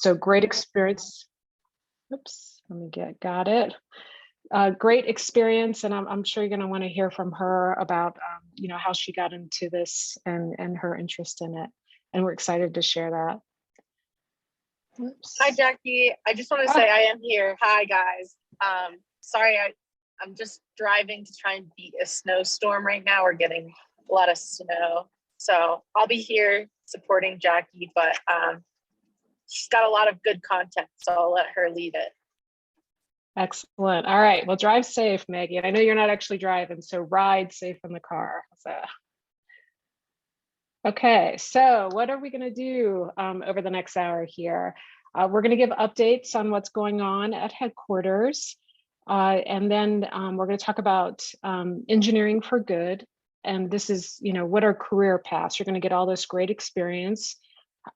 So great experience. Oops, let me got it. Great experience, and I'm sure you're going to want to hear from her about how she got into this and her interest in it, and we're excited to share that. Oops. Hi, Jackie. I just want to say I am here. Hi, guys. Sorry, I'm just driving to try and beat a snowstorm right now. We're getting a lot of snow, so I'll be here supporting Jackie, but she's got a lot of good content, so I'll let her lead it. Excellent. All right. Well, drive safe, Maggie. And I know you're not actually driving, so ride safe in the car. Okay, so what are we going to do over the next hour here? We're going to give updates on what's going on at headquarters. And then we're going to talk about engineering for good. And this is, what are career paths? You're going to get all this great experience.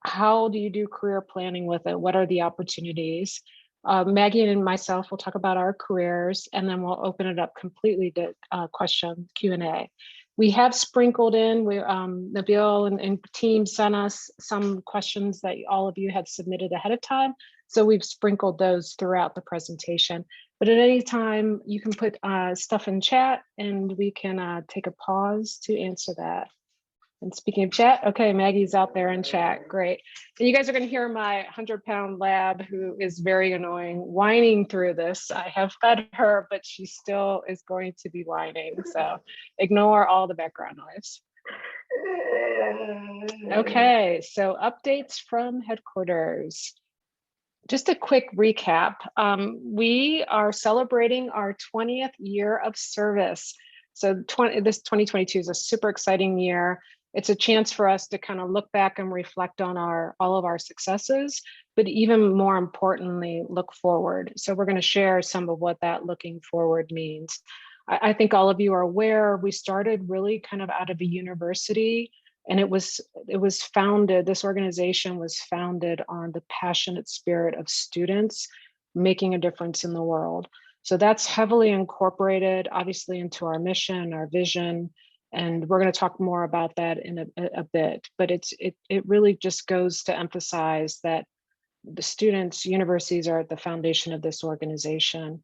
How do you do career planning with it? What are the opportunities? Maggie and myself will talk about our careers, and then we'll open it up completely to question Q&A. We have sprinkled in, Nabil and team sent us some questions that all of you had submitted ahead of time. So we've sprinkled those throughout the presentation. But at any time, you can put stuff in chat and we can take a pause to answer that. And speaking of chat, okay, Maggie's out there in chat, great. And you guys are gonna hear my 100-pound lab, who is very annoying, whining through this. I have fed her, but she still is going to be whining. So ignore all the background noise. Okay, so updates from headquarters. Just a quick recap. We are celebrating our 20th year of service. So this 2022 is a super exciting year. It's a chance for us to kind of look back and reflect on all of our successes, but even more importantly, look forward. So we're going to share some of what that looking forward means. I think all of you are aware, we started really kind of out of a university, and it was founded, this organization was founded on the passionate spirit of students making a difference in the world. So that's heavily incorporated, obviously, into our mission, our vision, and we're going to talk more about that in a bit. But it really just goes to emphasize that the students, universities are at the foundation of this organization.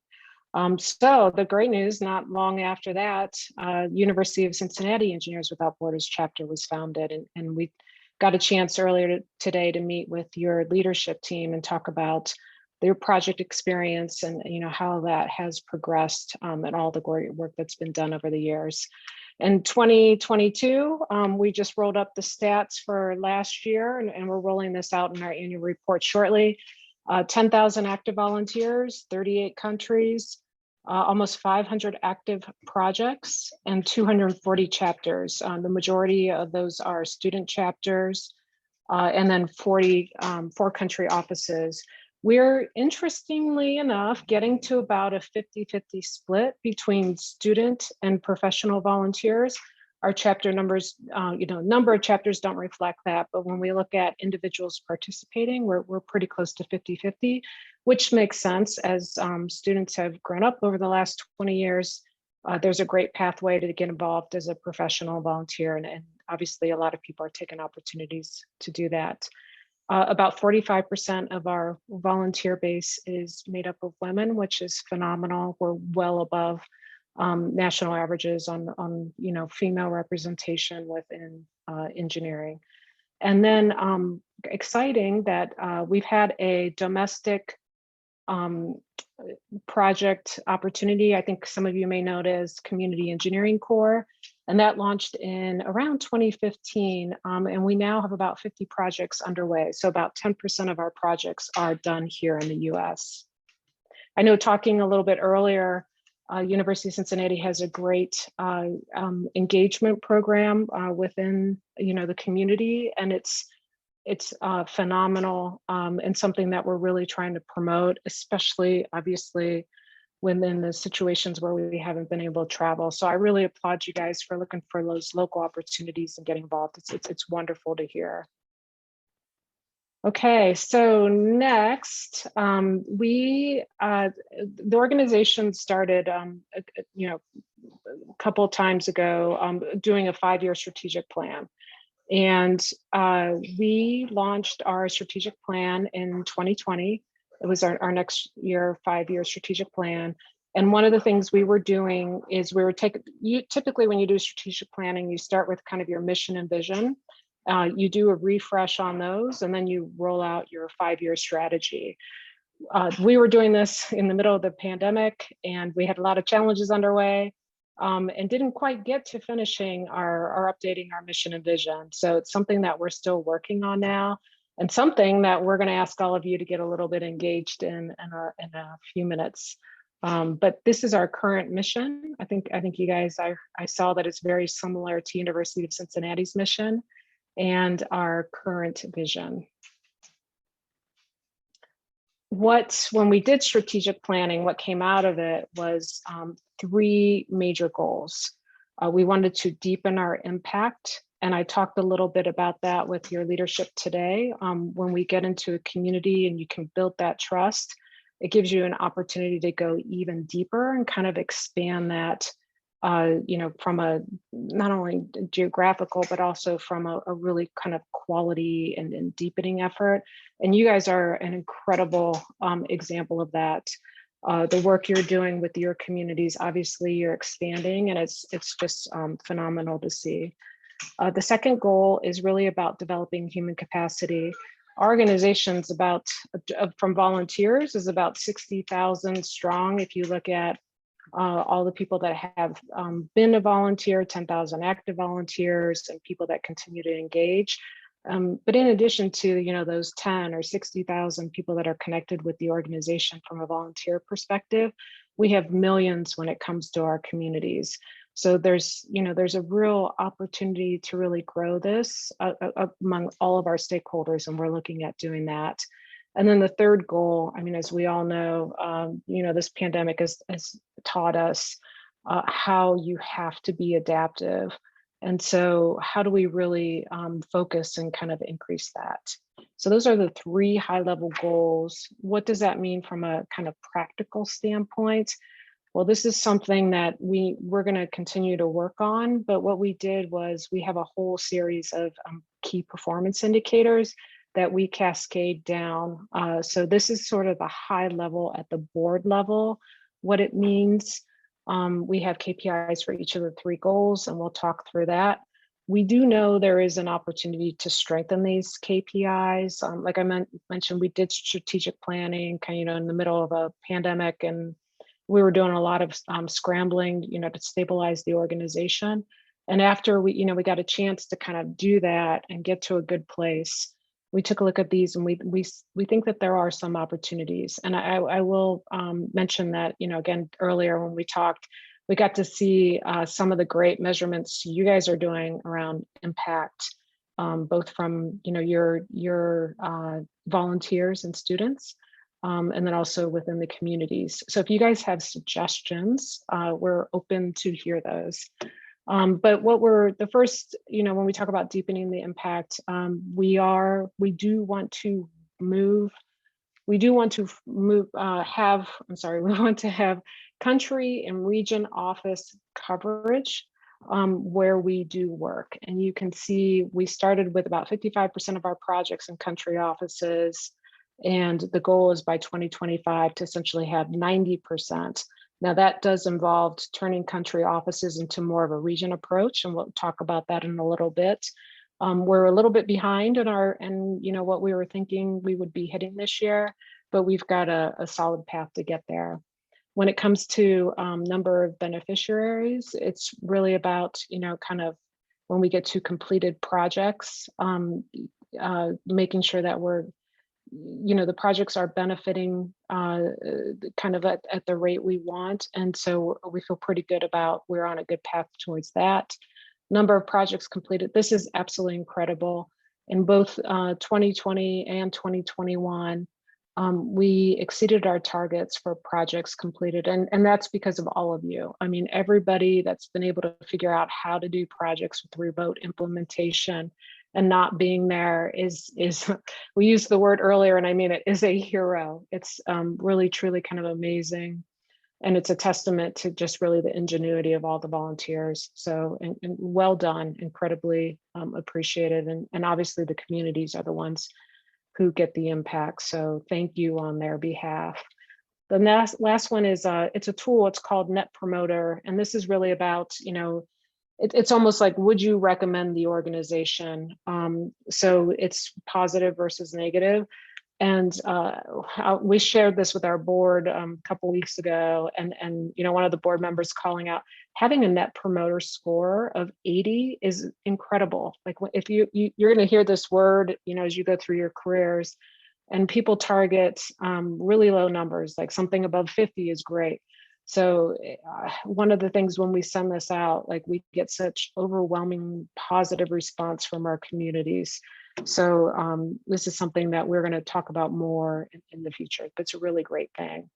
So the great news, not long after that, University of Cincinnati Engineers Without Borders chapter was founded, and we got a chance earlier today to meet with your leadership team and talk about their project experience and how that has progressed and all the great work that's been done over the years. In 2022, we just rolled up the stats for last year, and we're rolling this out in our annual report shortly. 10,000 active volunteers, 38 countries, almost 500 active projects, and 240 chapters. The majority of those are student chapters, and then 44 country offices. We're, interestingly enough, getting to about a 50-50 split between student and professional volunteers. Our chapter numbers, number of chapters don't reflect that, but when we look at individuals participating, we're pretty close to 50-50, which makes sense as students have grown up over the last 20 years. There's a great pathway to get involved as a professional volunteer, and obviously a lot of people are taking opportunities to do that. About 45% of our volunteer base is made up of women, which is phenomenal. We're well above national averages on female representation within engineering. And then exciting that we've had a domestic project opportunity. I think some of you may know it as Community Engineering Corps, and that launched in around 2015. And we now have about 50 projects underway. So about 10% of our projects are done here in the US. I know, talking a little bit earlier, University of Cincinnati has a great engagement program within the community, and it's phenomenal and something that we're really trying to promote, especially obviously within the situations where we haven't been able to travel. So I really applaud you guys for looking for those local opportunities and getting involved. It's wonderful to hear. Okay, so next, the organization started, a couple of times ago, doing a 5-year strategic plan. And we launched our strategic plan in 2020. It was our next year, 5-year strategic plan. And one of the things we were doing is we were typically when you do strategic planning, you start with kind of your mission and vision. You do a refresh on those, and then you roll out your 5-year strategy. We were doing this in the middle of the pandemic, and we had a lot of challenges underway, and didn't quite get to finishing our updating our mission and vision. So it's something that we're still working on now, and something that we're going to ask all of you to get a little bit engaged in a few minutes. But this is our current mission. I think you guys, I saw that it's very similar to University of Cincinnati's mission and our current vision. When we did strategic planning, what came out of it was 3 major goals. We wanted to deepen our impact, and I talked a little bit about that with your leadership today. When we get into a community and you can build that trust, it gives you an opportunity to go even deeper and kind of expand that, from a not only geographical, but also from a really kind of quality and deepening effort. And you guys are an incredible example of that. The work you're doing with your communities, obviously you're expanding, and it's just phenomenal to see. The second goal is really about developing human capacity. Our organization's from volunteers is about 60,000 strong. If you look at all the people that have been a volunteer, 10,000 active volunteers, and people that continue to engage. But in addition to those 10 or 60,000 people that are connected with the organization from a volunteer perspective, we have millions when it comes to our communities. So there's a real opportunity to really grow this among all of our stakeholders, and we're looking at doing that. And then the third goal, as we all know, this pandemic has taught us how you have to be adaptive. And so how do we really focus and kind of increase that? So those are the 3 high-level goals. What does that mean from a kind of practical standpoint? Well, this is something that we're going to continue to work on. But what we did was we have a whole series of key performance indicators that we cascade down. So this is sort of the high level at the board level, what it means. We have KPIs for each of the 3 goals, and we'll talk through that. We do know there is an opportunity to strengthen these KPIs. Like I mentioned, we did strategic planning kind of in the middle of a pandemic, and we were doing a lot of scrambling, to stabilize the organization. And after we got a chance to kind of do that and get to a good place, we took a look at these, and we think that there are some opportunities. And I will mention that, again, earlier when we talked, we got to see some of the great measurements you guys are doing around impact, both from your volunteers and students, and then also within the communities. So if you guys have suggestions, we're open to hear those. But the first, when we talk about deepening the impact, we want to have country and region office coverage where we do work. And you can see we started with about 55% of our projects in country offices, and the goal is by 2025 to essentially have 90%. Now that does involve turning country offices into more of a region approach, and we'll talk about that in a little bit. We're a little bit behind in what we were thinking we would be hitting this year, but we've got a solid path to get there. When it comes to number of beneficiaries, it's really about kind of when we get to completed projects, making sure that the projects are benefiting kind of at the rate we want. And so we feel pretty good about we're on a good path towards that. Number of projects completed. This is absolutely incredible. In both 2020 and 2021, we exceeded our targets for projects completed. And that's because of all of you. Everybody that's been able to figure out how to do projects with remote implementation and not being there is we used the word earlier, and I mean it, is a hero. It's really truly kind of amazing. And it's a testament to just really the ingenuity of all the volunteers. So, and well done, incredibly appreciated. And obviously the communities are the ones who get the impact. So thank you on their behalf. The last one is, it's a tool, it's called Net Promoter. And this is really about, it's almost like, would you recommend the organization? So it's positive versus negative. And we shared this with our board a couple weeks ago, and one of the board members calling out having a Net Promoter Score of 80 is incredible. Like if you're going to hear this word, as you go through your careers, and people target really low numbers, like something above 50 is great. So one of the things when we send this out, like we get such overwhelming positive response from our communities. So this is something that we're going to talk about more in the future. That's a really great thing.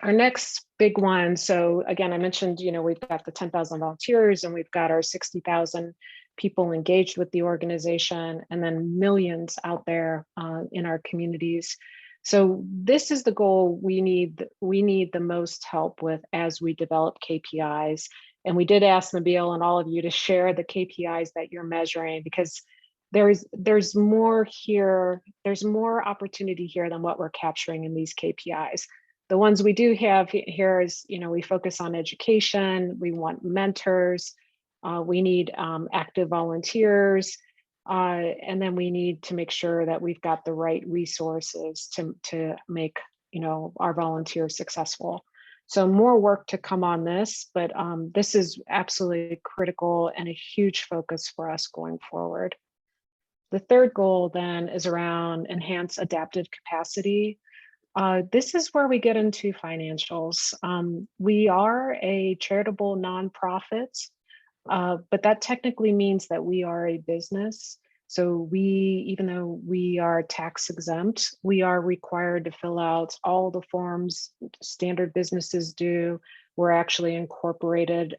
Our next big one. So again, I mentioned, we've got the 10,000 volunteers and we've got our 60,000 people engaged with the organization, and then millions out there in our communities. So this is the goal we need the most help with as we develop KPIs. And we did ask Nabil and all of you to share the KPIs that you're measuring, because there's more here, there's more opportunity here than what we're capturing in these KPIs. The ones we do have here is, we focus on education, we want mentors, we need active volunteers, and then we need to make sure that we've got the right resources to make, our volunteers successful. So more work to come on this, but this is absolutely critical and a huge focus for us going forward. The third goal then is around enhance adaptive capacity. This is where we get into financials. We are a charitable nonprofit, but that technically means that we are a business. So even though we are tax exempt, we are required to fill out all the forms standard businesses do. We're actually incorporated.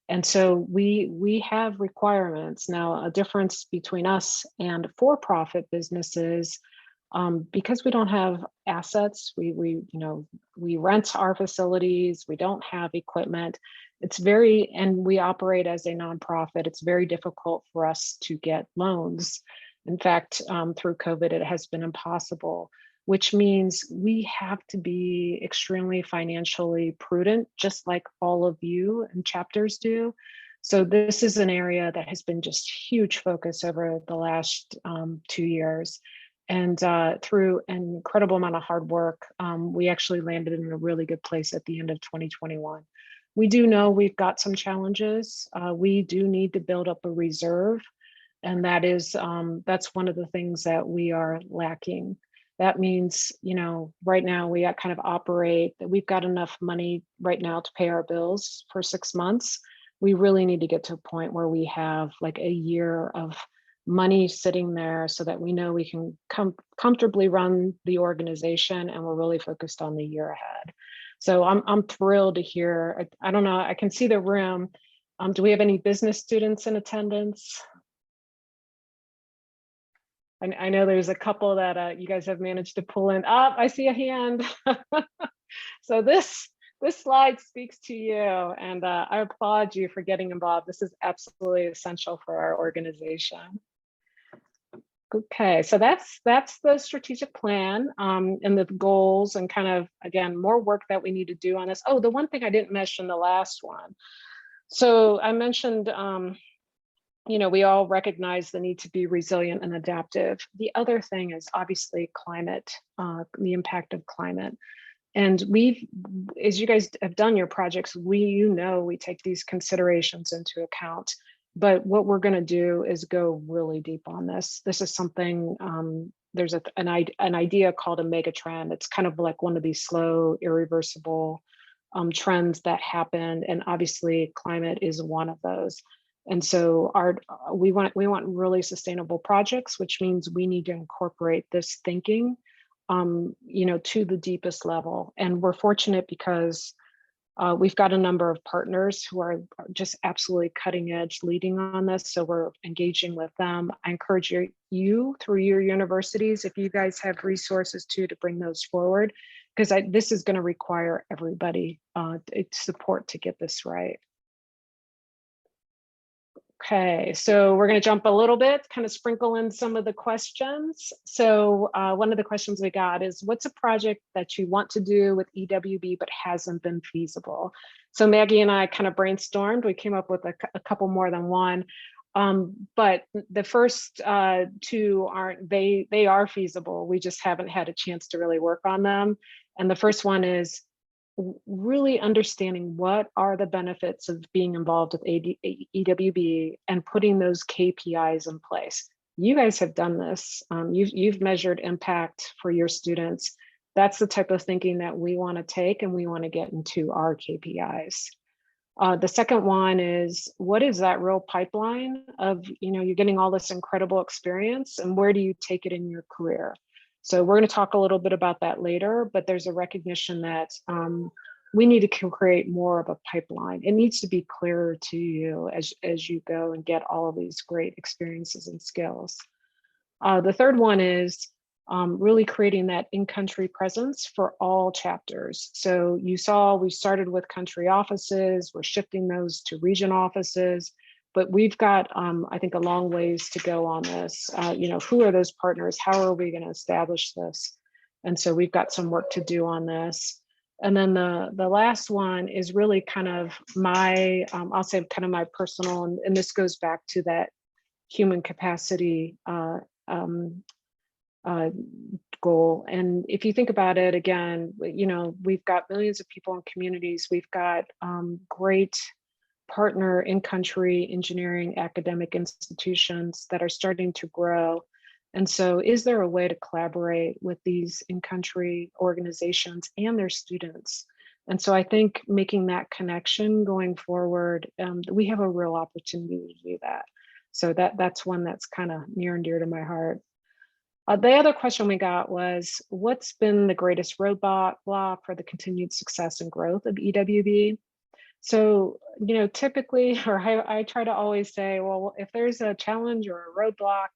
And so we have requirements. Now, a difference between us and for-profit businesses, because we don't have assets, we rent our facilities, we don't have equipment. And we operate as a nonprofit. It's very difficult for us to get loans. In fact, through COVID, it has been impossible, which means we have to be extremely financially prudent, just like all of you and chapters do. So this is an area that has been just huge focus over the last 2 years. And through an incredible amount of hard work, we actually landed in a really good place at the end of 2021. We do know we've got some challenges. We do need to build up a reserve. And that's one of the things that we are lacking. That means, right now we kind of operate that we've got enough money right now to pay our bills for 6 months. We really need to get to a point where we have like a year of money sitting there so that we know we can comfortably run the organization, and we're really focused on the year ahead. So I'm thrilled to hear. I don't know, I can see the room. Do we have any business students in attendance? I know there's a couple that you guys have managed to pull in. I see a hand. So this slide speaks to you, and I applaud you for getting involved. This is absolutely essential for our organization. Okay, so that's the strategic plan and the goals, and kind of, again, more work that we need to do on this. Oh, the one thing I didn't mention, the last one. So I mentioned, we all recognize the need to be resilient and adaptive. The other thing is obviously climate, the impact of climate. And as you guys have done your projects, we take these considerations into account. But what we're going to do is go really deep on this. This is something, there's an idea called a mega trend. It's kind of like one of these slow, irreversible trends that happen. And obviously climate is one of those. And so we want really sustainable projects, which means we need to incorporate this thinking, to the deepest level. And we're fortunate because we've got a number of partners who are just absolutely cutting edge leading on this. So we're engaging with them. I encourage you through your universities, if you guys have resources to bring those forward. because this is going to require everybody support to get this right. Okay, so we're going to jump a little bit, kind of sprinkle in some of the questions. So one of the questions we got is, what's a project that you want to do with EWB but hasn't been feasible? So Maggie and I kind of brainstormed. We came up with a couple more than one. But the first two aren't, they are feasible. We just haven't had a chance to really work on them. And the first one is really understanding what are the benefits of being involved with EWB and putting those KPIs in place. You guys have done this. You've measured impact for your students. That's the type of thinking that we want to take, and we want to get into our KPIs. The second one is, what is that real pipeline of, you're getting all this incredible experience, and where do you take it in your career? So we're going to talk a little bit about that later, but there's a recognition that we need to create more of a pipeline. It needs to be clearer to you as you go and get all of these great experiences and skills. The third one is really creating that in-country presence for all chapters. So you saw we started with country offices, we're shifting those to region offices, but we've got, I think, a long ways to go on this. Who are those partners? How are we going to establish this? And so we've got some work to do on this. And then the last one is really kind of my, I'll say kind of my personal, and this goes back to that human capacity goal. And if you think about it, again, we've got millions of people in communities. We've got great partner in-country engineering academic institutions that are starting to grow. And so is there a way to collaborate with these in-country organizations and their students? And so I think making that connection going forward, we have a real opportunity to do that. So that's one that's kind of near and dear to my heart. The other question we got was, what's been the greatest roadblock for the continued success and growth of EWB? So, typically, or I try to always say, well, if there's a challenge or a roadblock,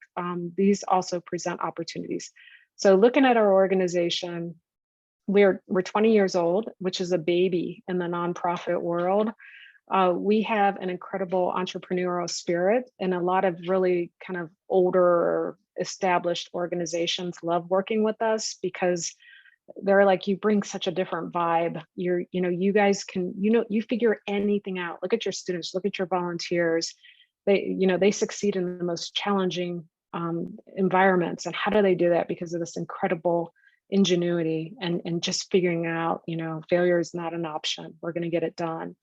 these also present opportunities. So looking at our organization, we're 20 years old, which is a baby in the nonprofit world. We have an incredible entrepreneurial spirit, and a lot of really kind of older established organizations love working with us because they're like, you bring such a different vibe. You guys can, you figure anything out. Look at your students, look at your volunteers. They succeed in the most challenging environments. And how do they do that? Because of this incredible ingenuity and just figuring out, failure is not an option. We're going to get it done.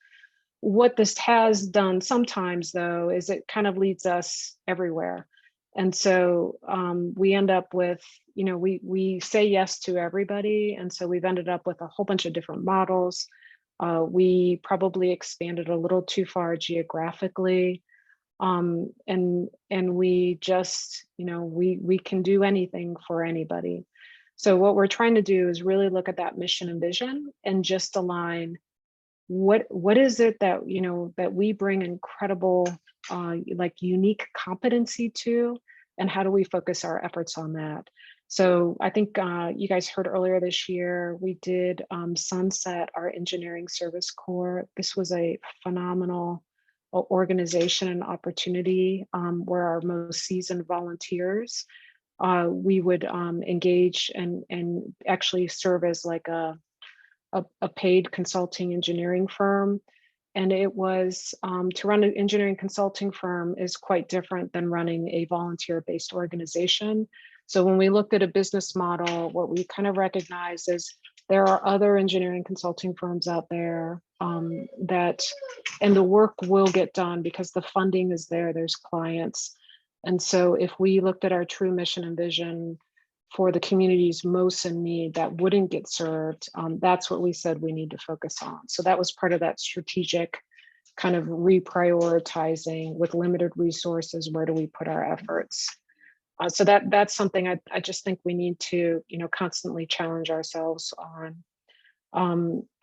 What this has done sometimes, though, is it kind of leads us everywhere. And so we end up with, we say yes to everybody. And so we've ended up with a whole bunch of different models. We probably expanded a little too far geographically. And we just, we can do anything for anybody. So what we're trying to do is really look at that mission and vision and just align what is it that, that we bring incredible, like unique competency to, and how do we focus our efforts on that? So I think you guys heard earlier this year, we did sunset our engineering service corps. This was a phenomenal organization and opportunity where our most seasoned volunteers, we would engage and actually serve as like a paid consulting engineering firm. And it was, to run an engineering consulting firm is quite different than running a volunteer-based organization. So when we looked at a business model, what we kind of recognized is there are other engineering consulting firms out there and the work will get done because the funding is there, there's clients. And so if we looked at our true mission and vision for the communities most in need that wouldn't get served, that's what we said we need to focus on. So that was part of that strategic kind of reprioritizing with limited resources. Where do we put our efforts? So that's something I just think we need to, constantly challenge ourselves on.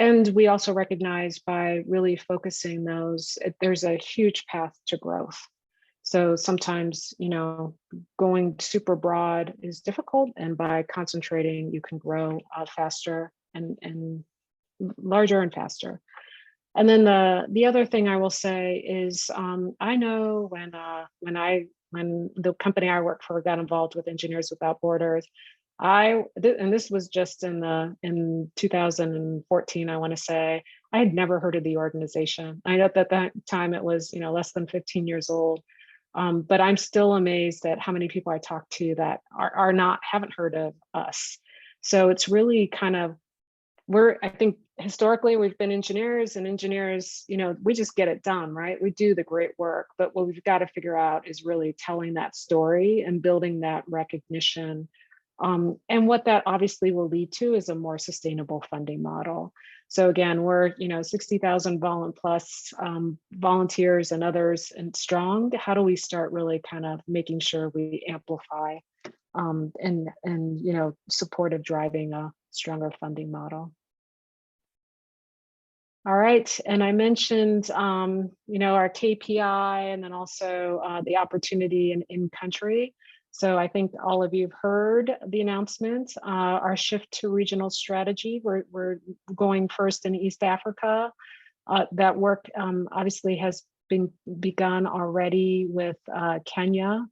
And we also recognize by really focusing those, there's a huge path to growth. So sometimes, going super broad is difficult, and by concentrating, you can grow faster and larger and faster. And then the other thing I will say is I know when the company I work for got involved with Engineers Without Borders, and this was just in 2014, I want to say. I had never heard of the organization. I know at that time it was less than 15 years old, but I'm still amazed at how many people I talk to that haven't heard of us. So it's really kind of, I think historically we've been engineers, and engineers, we just get it done, right? We do the great work, but what we've got to figure out is really telling that story and building that recognition. And what that obviously will lead to is a more sustainable funding model. So again, we're 60,000 plus volunteers and others and strong. How do we start really kind of making sure we amplify and support of driving a stronger funding model? All right, and I mentioned our KPI, and then also the opportunity in country. So I think all of you have heard the announcement, our shift to regional strategy. We're going first in East Africa. That work obviously has been begun already with Kenya.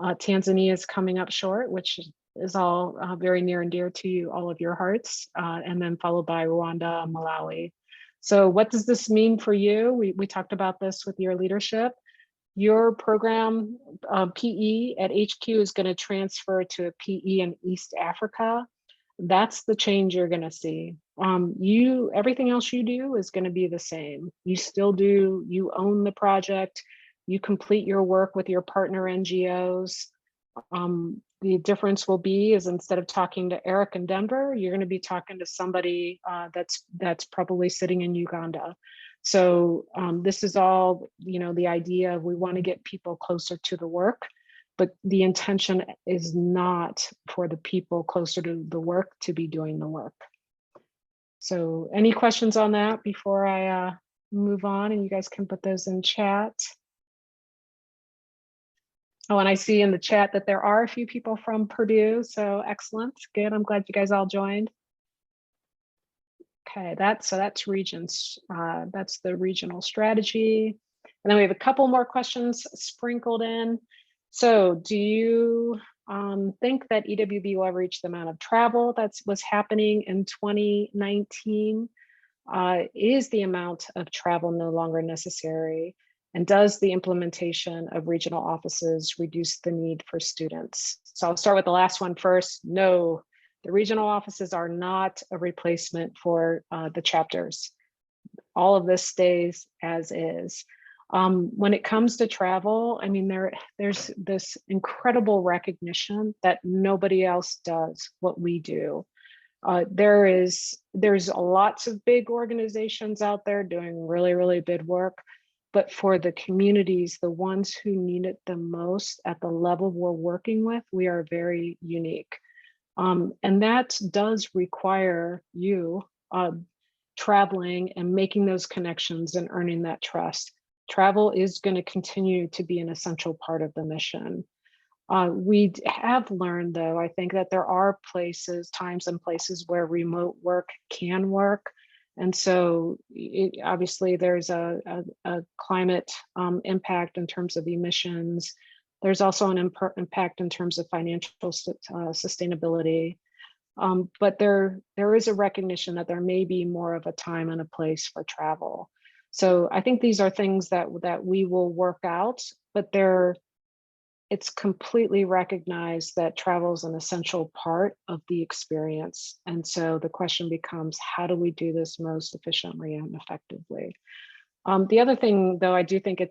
Tanzania is coming up short, which is all very near and dear to all of your hearts, and then followed by Rwanda and Malawi. So what does this mean for you? We talked about this with your leadership. Your program, PE at HQ, is going to transfer to a PE in East Africa. That's the change you're going to see. Everything else you do is going to be the same. You own the project, you complete your work with your partner NGOs. The difference will be is instead of talking to Eric in Denver, you're going to be talking to somebody that's probably sitting in Uganda. So this is all, the idea of we want to get people closer to the work, but the intention is not for the people closer to the work to be doing the work. So any questions on that before I move on, and you guys can put those in chat. Oh, and I see in the chat that there are a few people from Purdue, so excellent, good. I'm glad you guys all joined. Okay, that's regions. That's the regional strategy. And then we have a couple more questions sprinkled in. So do you think that EWB will ever reach the amount of travel that was happening in 2019? Is the amount of travel no longer necessary? And does the implementation of regional offices reduce the need for students? So I'll start with the last one first. No, the regional offices are not a replacement for the chapters. All of this stays as is. When it comes to travel, I mean, there's this incredible recognition that nobody else does what we do. There's lots of big organizations out there doing really, really big work. But for the communities, the ones who need it the most at the level we're working with, we are very unique. And that does require you traveling and making those connections and earning that trust. Travel is going to continue to be an essential part of the mission. We have learned, though, I think that there are times and places where remote work can work. And so obviously there's a climate impact in terms of emissions. There's also an impact in terms of financial sustainability. But there is a recognition that there may be more of a time and a place for travel. So I think these are things that we will work out, but it's completely recognized that travel is an essential part of the experience. And so the question becomes, how do we do this most efficiently and effectively? The other thing, though, I do think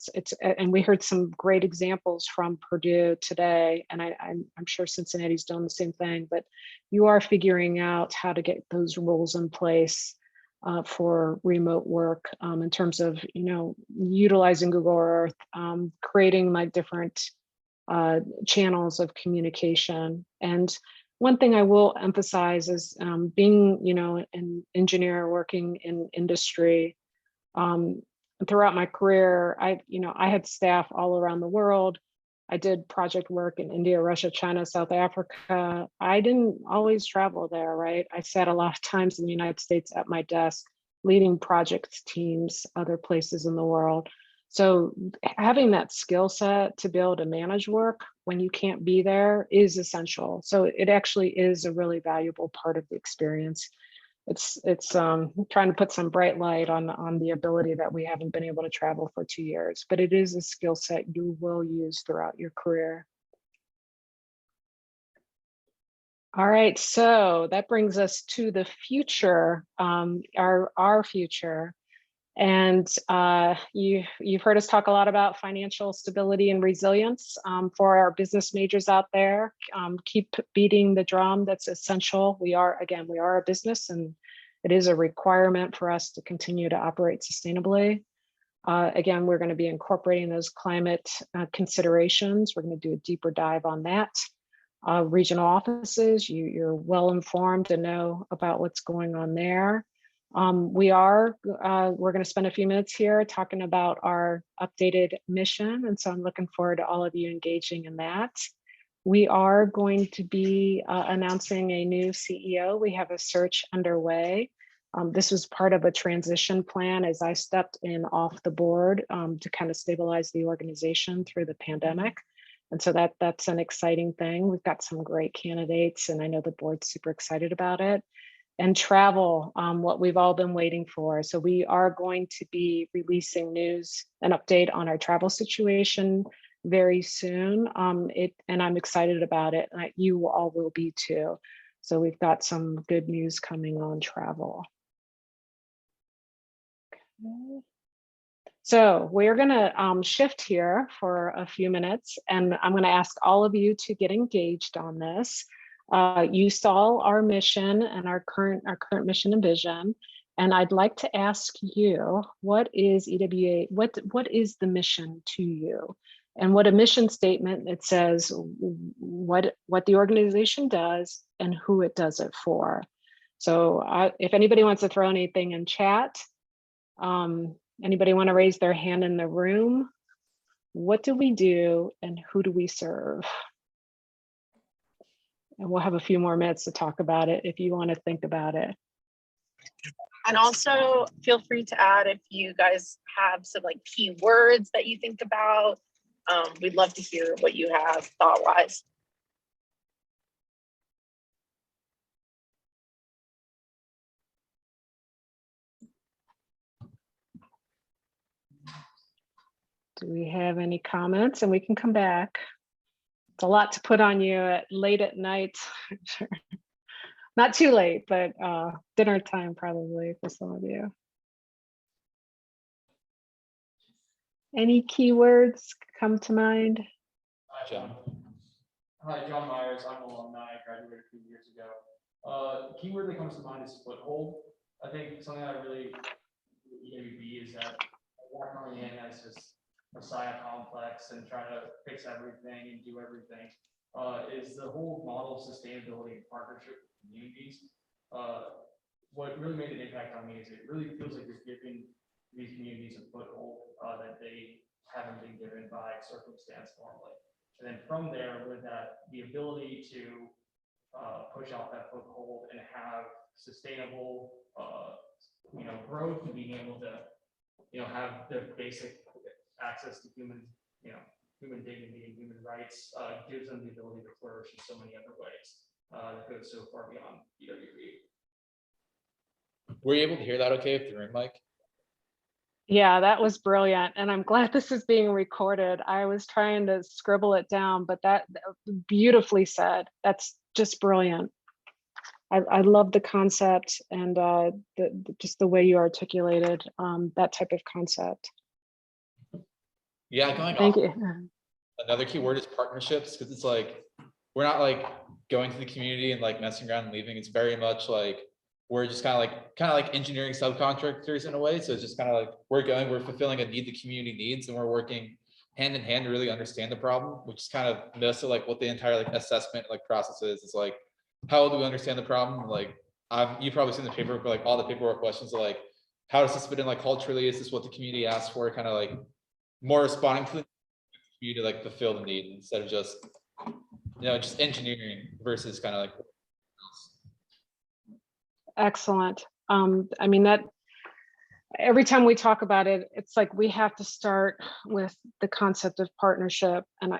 and we heard some great examples from Purdue today, and I'm sure Cincinnati's done the same thing, but you are figuring out how to get those rules in place for remote work in terms of, utilizing Google Earth, creating like different channels of communication. And one thing I will emphasize is being, an engineer working in industry. Throughout my career, I had staff all around the world. I did project work in India, Russia, China, South Africa. I didn't always travel there, right? I sat a lot of times in the United States at my desk, leading project teams, other places in the world. So having that skill set to be able to manage work when you can't be there is essential. So it actually is a really valuable part of the experience. It's trying to put some bright light on the ability that we haven't been able to travel for 2 years, but it is a skill set you will use throughout your career. All right, so that brings us to the future, our future. And you've heard us talk a lot about financial stability and resilience for our business majors out there. Keep beating the drum. That's essential. We are a business, and it is a requirement for us to continue to operate sustainably. Again, we're going to be incorporating those climate considerations. We're going to do a deeper dive on that. Regional offices, you're well informed to know about what's going on there. We're going to spend a few minutes here talking about our updated mission. And so I'm looking forward to all of you engaging in that. We are going to be announcing a new CEO. We have a search underway. This was part of a transition plan as I stepped in off the board to kind of stabilize the organization through the pandemic. And so that's an exciting thing. We've got some great candidates, and I know the board's super excited about it. And travel, what we've all been waiting for. So we are going to be releasing news, an update on our travel situation very soon. And I'm excited about it. And you all will be too. So we've got some good news coming on travel. Okay. So we're gonna shift here for a few minutes, and I'm gonna ask all of you to get engaged on this. You saw our mission and our current mission and vision, and I'd like to ask you, what is EWA? What is the mission to you? And what a mission statement, it says what the organization does and who it does it for. So if anybody wants to throw anything in chat, anybody want to raise their hand in the room? What do we do and who do we serve? And we'll have a few more minutes to talk about it if you want to think about it. And also feel free to add if you guys have some like key words that you think about. We'd love to hear what you have thought-wise. Do we have any comments? And we can come back. It's a lot to put on you late at night. Sure. Not too late, but dinner time probably for some of you. Any keywords come to mind? Hi, John. Hi, John Myers. I'm an alumni. I graduated a few years ago. Keyword that comes to mind is foothold. I think something that I really EWB is that we're coming in as this Messiah complex and trying to fix everything and do everything. Is the whole model of sustainability and partnership with communities. What really made an impact on me is it really feels like you're giving these communities a foothold that they haven't been given by circumstance normally. And then from there, with that, the ability to push out that foothold and have sustainable, growth and being able to, have the basic access to human dignity and human rights gives them the ability to flourish in so many other ways that goes so far beyond EWB. Were you able to hear that okay with the room mic? Yeah, that was brilliant. And I'm glad this is being recorded. I was trying to scribble it down, but that beautifully said. That's just brilliant. I love the concept and just the way you articulated that type of concept. Yeah, Thank you. Another key word is partnerships, because it's like we're not like going to the community and like messing around and leaving. It's very much like we're just kind of like engineering subcontractors in a way. So it's just kind of like we're fulfilling a need the community needs, and we're working hand in hand to really understand the problem, which is kind of most of like what the entire like assessment like process is. It's like, how do we understand the problem? Like you've probably seen the paperwork, but like all the paperwork questions are like, how does this fit in like culturally? Is this what the community asks for? Kind of like more responding to the you to like fulfill the need instead of just, just engineering versus kind of like. Excellent. I mean, that every time we talk about it, it's like we have to start with the concept of partnership. And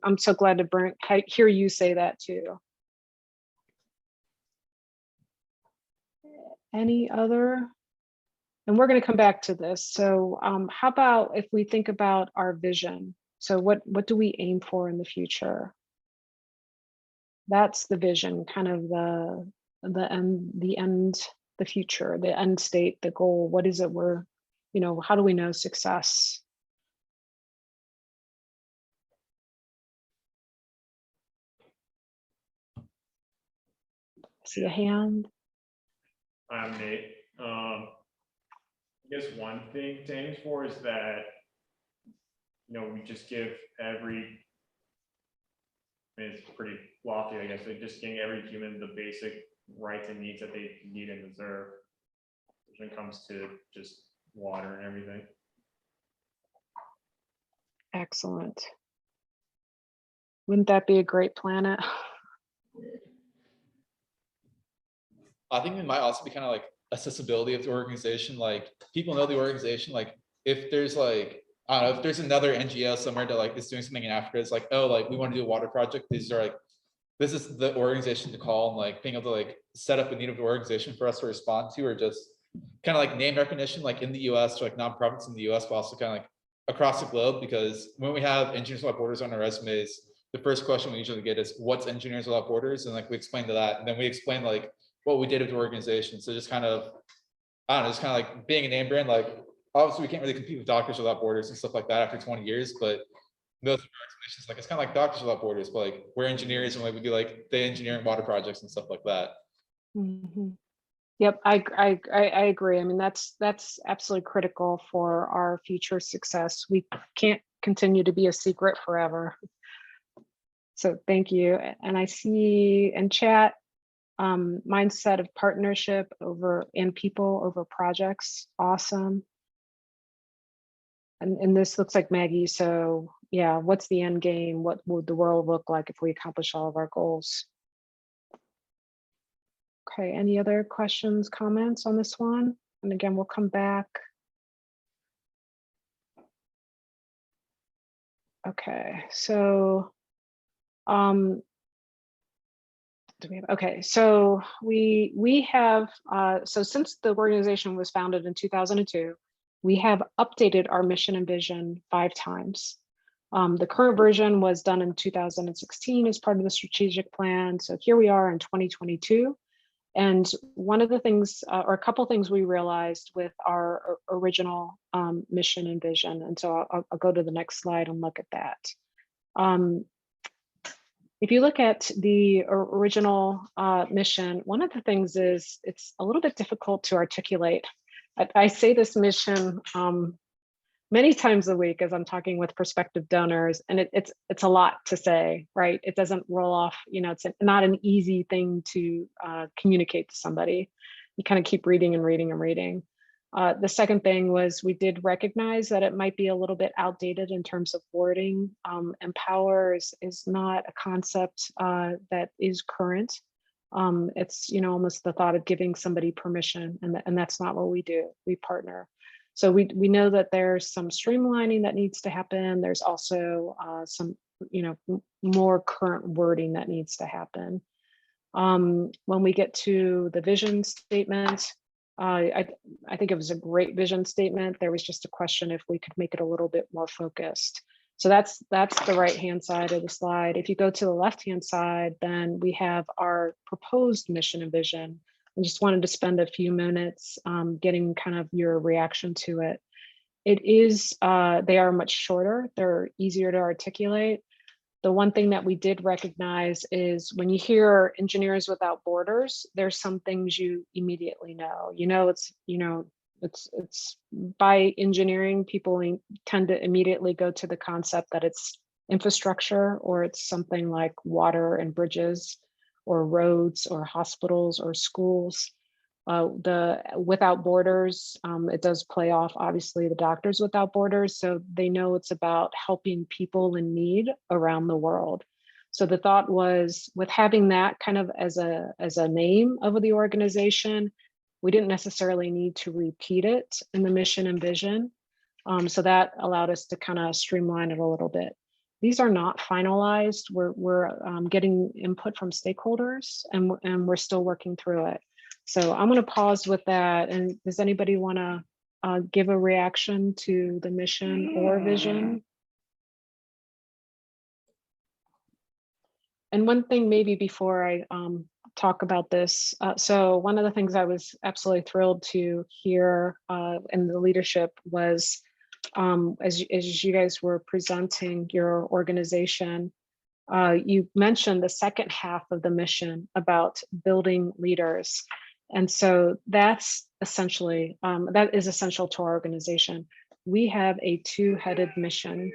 I'm so glad to hear you say that too. Any other? And we're going to come back to this. So how about if we think about our vision? So what do we aim for in the future? That's the vision, kind of the end, the future, the end state, the goal. What is it we're, how do we know success? See a hand? I'm Nate. I guess one thing to aim for is that, we just give it's pretty lofty, I guess, but just giving every human the basic rights and needs that they need and deserve when it comes to just water and everything. Excellent. Wouldn't that be a great planet? I think it might also be kind of like accessibility of the organization. Like people know the organization. Like if there's like, I don't know, if there's another NGO somewhere that like is doing something in Africa, it's like, oh, like we want to do a water project. This is the organization to call, and like being able to like set up a need of the organization for us to respond to, or just kind of like name recognition, like in the US, or like nonprofits in the US, but also kind of like across the globe. Because when we have Engineers Without Borders on our resumes, the first question we usually get is, what's Engineers Without Borders? And like we explain to that, and then we explain like what we did with the organization. So just kind of, I don't know, just kind of like being a name brand. Like obviously we can't really compete with Doctors Without Borders and stuff like that after 20 years, but those are our explanations. Like it's kind of like Doctors Without Borders, but like we're engineers, and like we do like the engineering water projects and stuff like that. Mm-hmm. Yep, I agree. I mean, that's absolutely critical for our future success. We can't continue to be a secret forever. So thank you. And I see in chat, mindset of partnership and people over projects. Awesome. And this looks like Maggie. So yeah, what's the end game? What would the world look like if we accomplish all of our goals? Okay, any other questions, comments on this one? And again, we'll come back. Okay, so okay, so we have so since the organization was founded in 2002, we have updated our mission and vision 5 times. The current version was done in 2016 as part of the strategic plan. So here we are in 2022. And one of the things, or a couple things we realized with our original mission and vision, and so I'll go to the next slide and look at that. If you look at the original mission, one of the things is it's a little bit difficult to articulate. I say this mission many times a week as I'm talking with prospective donors, and it's a lot to say, right? It doesn't roll off, it's not an easy thing to communicate to somebody. You kind of keep reading and reading and reading. The second thing was we did recognize that it might be a little bit outdated in terms of wording. Empower is not a concept that is current. It's almost the thought of giving somebody permission, and that's not what we do. We partner. So we know that there's some streamlining that needs to happen. There's also some more current wording that needs to happen. When we get to the vision statement, I think it was a great vision statement. There was just a question if we could make it a little bit more focused. So that's the right-hand side of the slide. If you go to the left-hand side, then we have our proposed mission and vision. I just wanted to spend a few minutes getting kind of your reaction to it. It is, they are much shorter. They're easier to articulate. The one thing that we did recognize is when you hear Engineers Without Borders, there's some things you immediately know. It's by engineering, people tend to immediately go to the concept that it's infrastructure, or it's something like water and bridges, or roads, or hospitals, or schools. The Without Borders, it does play off, obviously, the Doctors Without Borders. So they know it's about helping people in need around the world. So the thought was, with having that kind of as a name of the organization, we didn't necessarily need to repeat it in the mission and vision. So that allowed us to kind of streamline it a little bit. These are not finalized. We're getting input from stakeholders, and we're still working through it. So I'm going to pause with that. And does anybody want to give a reaction to the mission or vision? And one thing maybe before I talk about this, so one of the things I was absolutely thrilled to hear in the leadership was, as you guys were presenting your organization, you mentioned the second half of the mission about building leaders. And so that's essentially, that is essential to our organization. We have a two-headed mission.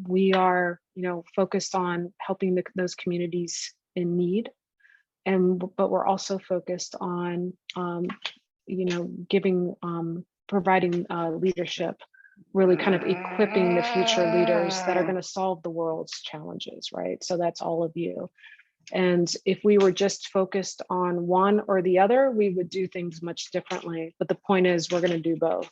We are, focused on helping those communities in need, but we're also focused on, providing leadership, really kind of equipping the future leaders that are going to solve the world's challenges, right? So that's all of you. And if we were just focused on one or the other, we would do things much differently. But the point is, we're going to do both,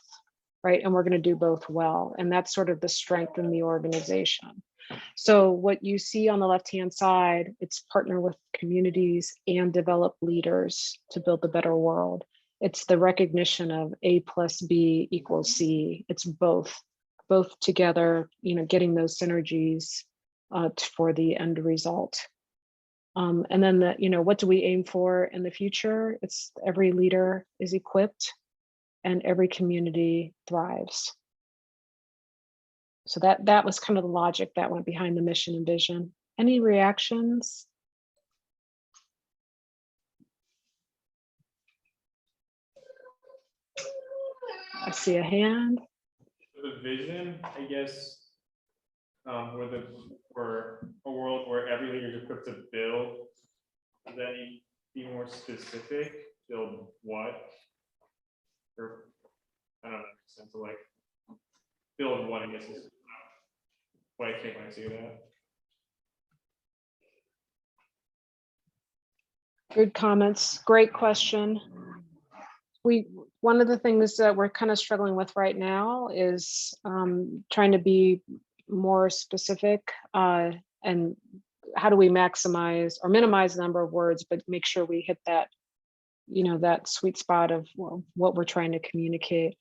right? And we're going to do both well. And that's sort of the strength in the organization. So what you see on the left-hand side, it's partner with communities and develop leaders to build a better world. It's the recognition of A plus B equals C. It's both together, getting those synergies for the end result. And then what do we aim for in the future? It's every leader is equipped and every community thrives. So that was kind of the logic that went behind the mission and vision. Any reactions? I see a hand. The vision, I guess, for a world where every leader is equipped to build, does that need to be more specific? Build what? Or I don't know, sense of like build what, I guess is what I think when I see that. Good comments. Great question. One of the things that we're kind of struggling with right now is trying to be more specific and how do we maximize or minimize the number of words, but make sure we hit that, that sweet spot of what we're trying to communicate.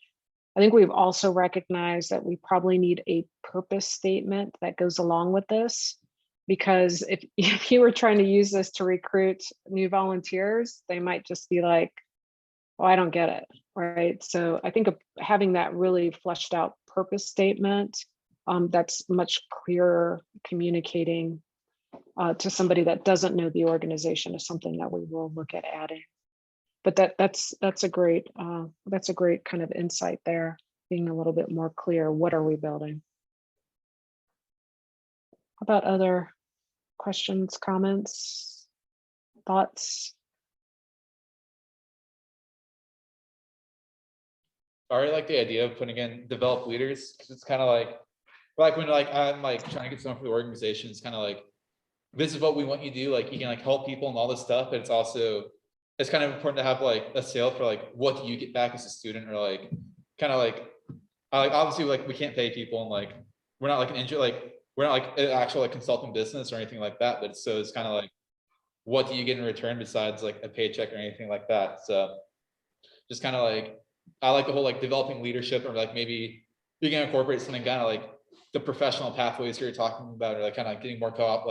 I think we've also recognized that we probably need a purpose statement that goes along with this, because if you were trying to use this to recruit new volunteers, they might just be like, oh, I don't get it, right? So I think having that really fleshed out purpose statement, that's much clearer communicating to somebody that doesn't know the organization is something that we will look at adding. But that's a great kind of insight there, being a little bit more clear. What are we building? How about other questions, comments, thoughts? I already like the idea of putting in develop leaders, because it's kind of like when I'm trying to get someone for the organization, it's kind of like, this is what we want you to do. Like, you can help people and all this stuff, but it's kind of important to have a sale for what do you get back as a student, or obviously we can't pay people, and we're not we're not an actual consulting business or anything like that, but it's kind of what do you get in return besides a paycheck or anything like that. So just kind of I like the whole developing leadership, or maybe you can incorporate something kind of the professional pathways you're talking about, or kind of getting more co-op,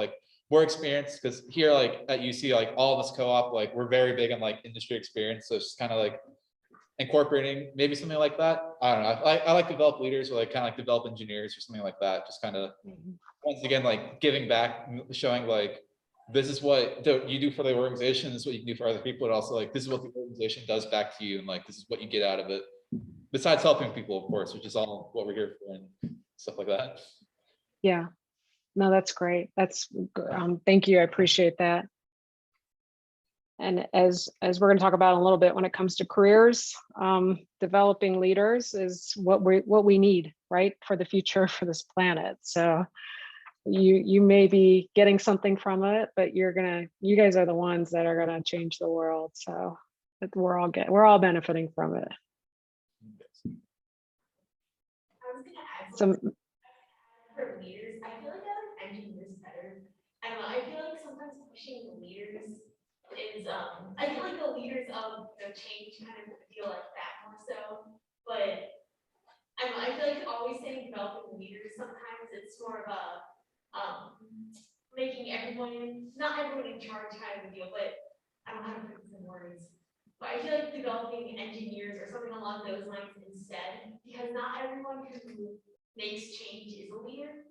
more experience, because here at UC, all of us co-op, we're very big on industry experience. So it's just kind of incorporating maybe something like that. I don't know. I like develop leaders, or kind of develop engineers or something like that. Just kind of once again giving back, showing this is what you do for the organization, this is what you can do for other people, but also this is what the organization does back to you, and this is what you get out of it. Besides helping people, of course, which is all what we're here for and stuff like that. Yeah. No, that's great. Thank you. I appreciate that. And as we're going to talk about in a little bit, when it comes to careers, developing leaders is what we need, right, for the future for this planet. So you may be getting something from it, but you guys are the ones that are going to change the world. So we're all benefiting from it. I was gonna add So for leaders, I feel like I like engineers better. I don't know, I feel like sometimes pushing the leaders is, I feel like the leaders of the change kind of feel like that more so, but I don't know, I feel like always saying developing leaders, sometimes it's more of a, making everyone, not everyone in charge kind of a deal, but I don't know how to put this in words. But I feel like developing engineers or something along those lines instead, because not everyone who makes change is a leader.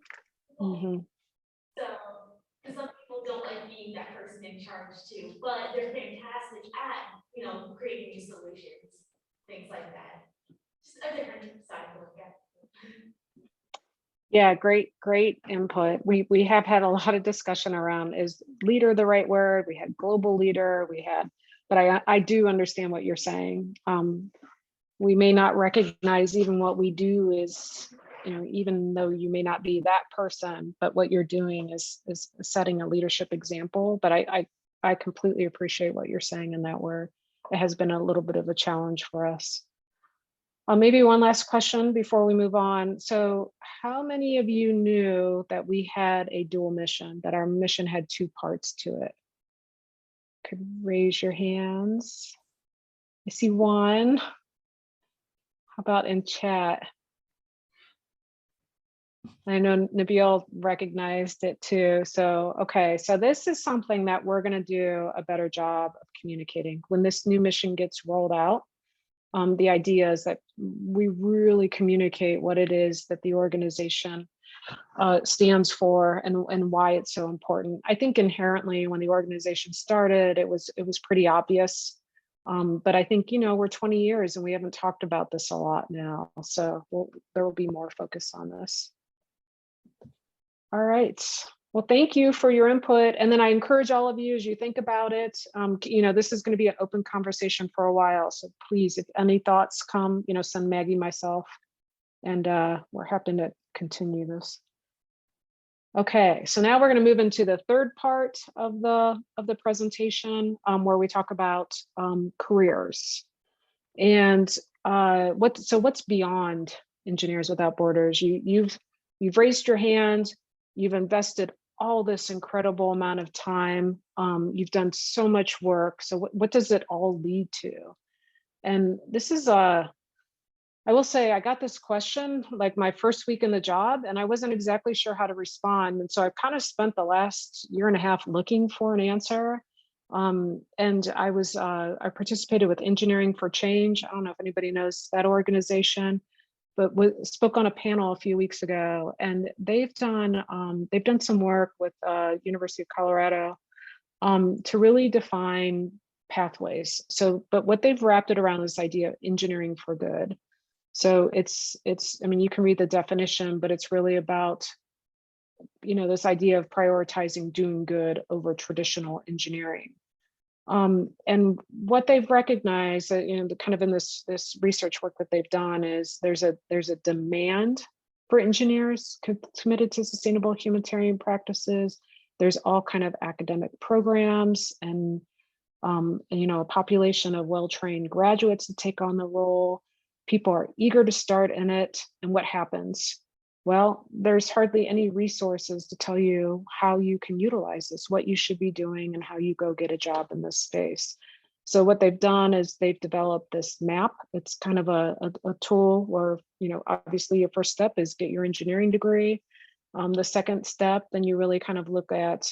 mhm. So, because some people don't like being that person in charge too, but they're fantastic at, creating new solutions, things like that. Just a different side to look at. Yeah, great input. We have had a lot of discussion around, is leader the right word? We had global leader, but I do understand what you're saying. We may not recognize even what we do is, even though you may not be that person, but what you're doing is setting a leadership example. But I completely appreciate what you're saying in that word. It has been a little bit of a challenge for us. Maybe one last question before we move on. So how many of you knew that we had a dual mission, that our mission had two parts to it? Could raise your hands. I see one. How about in chat? I know Nabil recognized it too. So, okay, so this is something that we're going to do a better job of communicating. When this new mission gets rolled out, the idea is that we really communicate what it is that the organization stands for and why it's so important. I think inherently when the organization started, it was pretty obvious. But I think, we're 20 years and we haven't talked about this a lot now. So there will be more focus on this. All right. Well, thank you for your input. And then I encourage all of you, as you think about it, this is going to be an open conversation for a while. So please, if any thoughts come, send Maggie, myself, and we're happy to continue this. Okay, so now we're going to move into the third part of the presentation, where we talk about careers and what's beyond Engineers Without Borders. You've raised your hand. You've invested all this incredible amount of time. You've done so much work. So what does it all lead to? And this is I will say I got this question like my first week in the job, and I wasn't exactly sure how to respond. And so I've kind of spent the last year and a half looking for an answer. And I participated with Engineering for Change. I don't know if anybody knows that organization, but spoke on a panel a few weeks ago, and they've done some work with University of Colorado to really define pathways. So, but what they've wrapped it around this idea of engineering for good. So it's I mean, you can read the definition, but it's really about this idea of prioritizing doing good over traditional engineering. And what they've recognized, kind of in this research work that they've done, is there's a demand for engineers committed to sustainable humanitarian practices. There's all kind of academic programs and a population of well-trained graduates to take on the role. People are eager to start in it, and what happens? Well, there's hardly any resources to tell you how you can utilize this, what you should be doing, and how you go get a job in this space. So what they've done is they've developed this map. It's kind of a tool where, obviously your first step is get your engineering degree. The second step, then you really kind of look at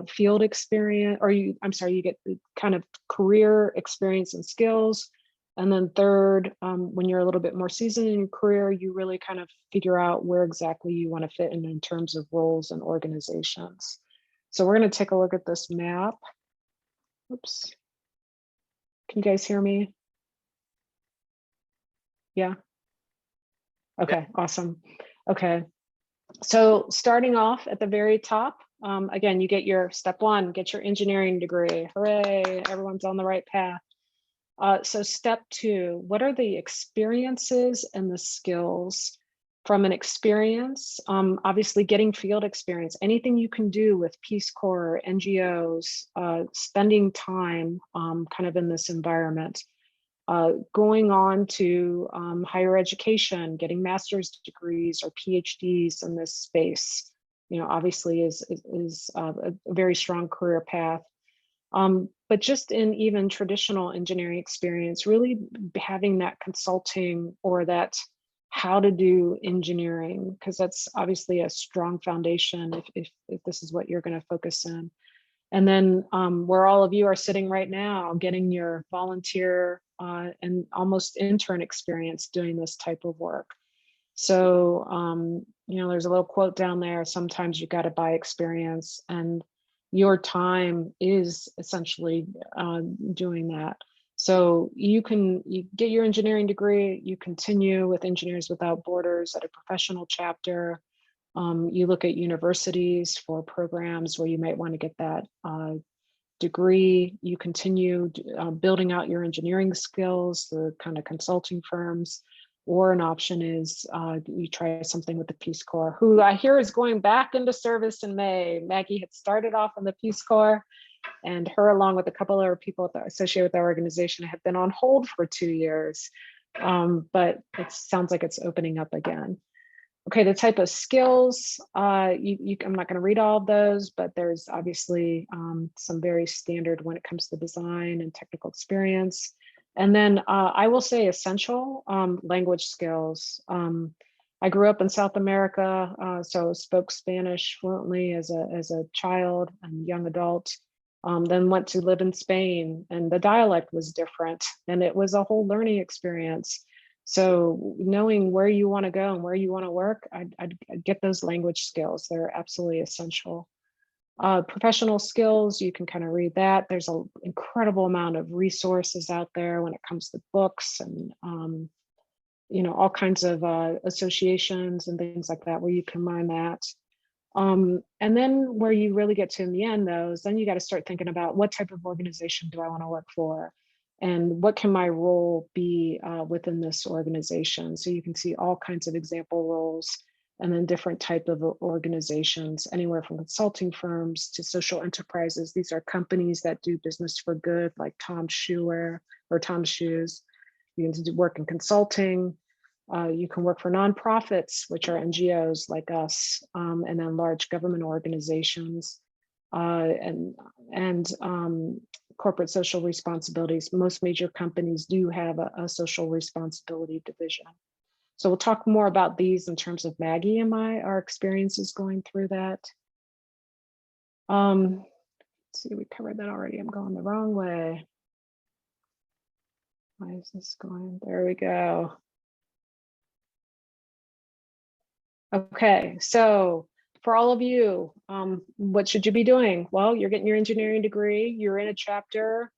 field experience, or you get kind of career experience and skills. And then third, when you're a little bit more seasoned in your career, you really kind of figure out where exactly you want to fit in terms of roles and organizations. So we're going to take a look at this map. Oops. Can you guys hear me? Yeah. Okay, awesome. Okay. So starting off at the very top, Again, you get your step 1, get your engineering degree. Hooray, everyone's on the right path. So step 2, what are the experiences and the skills from an experience? Obviously getting field experience, anything you can do with Peace Corps, NGOs, spending time kind of in this environment. Going on to higher education, getting master's degrees or PhDs in this space, obviously is a very strong career path. But just in even traditional engineering experience, really having that consulting or that how to do engineering, because that's obviously a strong foundation if this is what you're going to focus in. And then where all of you are sitting right now, getting your volunteer and almost intern experience doing this type of work. So, there's a little quote down there, sometimes you got to buy experience, and your time is essentially doing that. So you get your engineering degree, you continue with Engineers Without Borders at a professional chapter. You look at universities for programs where you might want to get that degree. You continue building out your engineering skills, the kind of consulting firms, or an option is you try something with the Peace Corps, who I hear is going back into service in May. Maggie had started off in the Peace Corps, and her, along with a couple other people associated with our organization, have been on hold for 2 years. But it sounds like it's opening up again. Okay, the type of skills, I'm not going to read all of those, but there's obviously some very standard when it comes to design and technical experience. And then I will say essential language skills. I grew up in South America, so spoke Spanish fluently as a child and young adult. Then went to live in Spain, and the dialect was different, and it was a whole learning experience. So knowing where you want to go and where you want to work, I'd get those language skills. They're absolutely essential. Professional skills, you can kind of read that. There's an incredible amount of resources out there when it comes to books and all kinds of associations and things like that where you can learn that. And then where you really get to in the end, though, is then you got to start thinking about what type of organization do I want to work for? And what can my role be within this organization? So you can see all kinds of example roles, and then different type of organizations, anywhere from consulting firms to social enterprises. These are companies that do business for good, like Tom's Shoes. You can work in consulting. You can work for nonprofits, which are NGOs like us, and then large government organizations, and corporate social responsibilities. Most major companies do have a social responsibility division. So we'll talk more about these in terms of Maggie and our experiences going through that. Let's see, we covered that already. I'm going the wrong way. Why is this going? There we go. Okay, so for all of you, what should you be doing? Well, you're getting your engineering degree, you're in a chapter,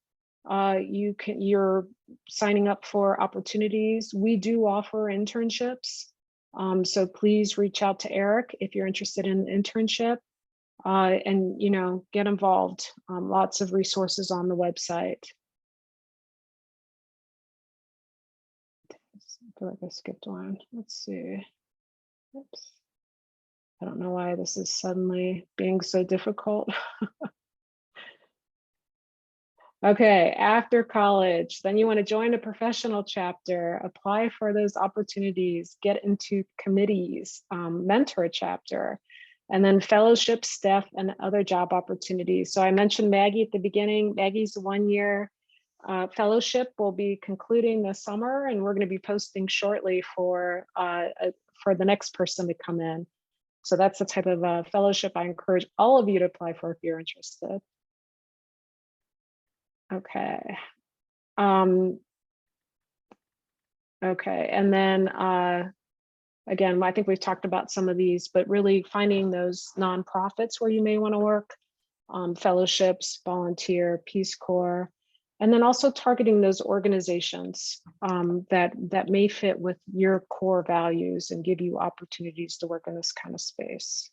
you're signing up for opportunities. We do offer internships, so please reach out to Eric if you're interested in an internship, and get involved. Lots of resources on the website. I feel like I skipped one. Let's see. Oops. I don't know why this is suddenly being so difficult. Okay, after college, then you want to join a professional chapter, apply for those opportunities, get into committees, mentor a chapter, and then fellowship, staff, and other job opportunities. So I mentioned Maggie at the beginning. Maggie's 1-year fellowship will be concluding this summer, and we're going to be posting shortly for the next person to come in. So that's the type of fellowship I encourage all of you to apply for if you're interested. Okay. Okay, and then again, I think we've talked about some of these, but really finding those nonprofits where you may want to work, fellowships, volunteer, Peace Corps, and then also targeting those organizations that may fit with your core values and give you opportunities to work in this kind of space.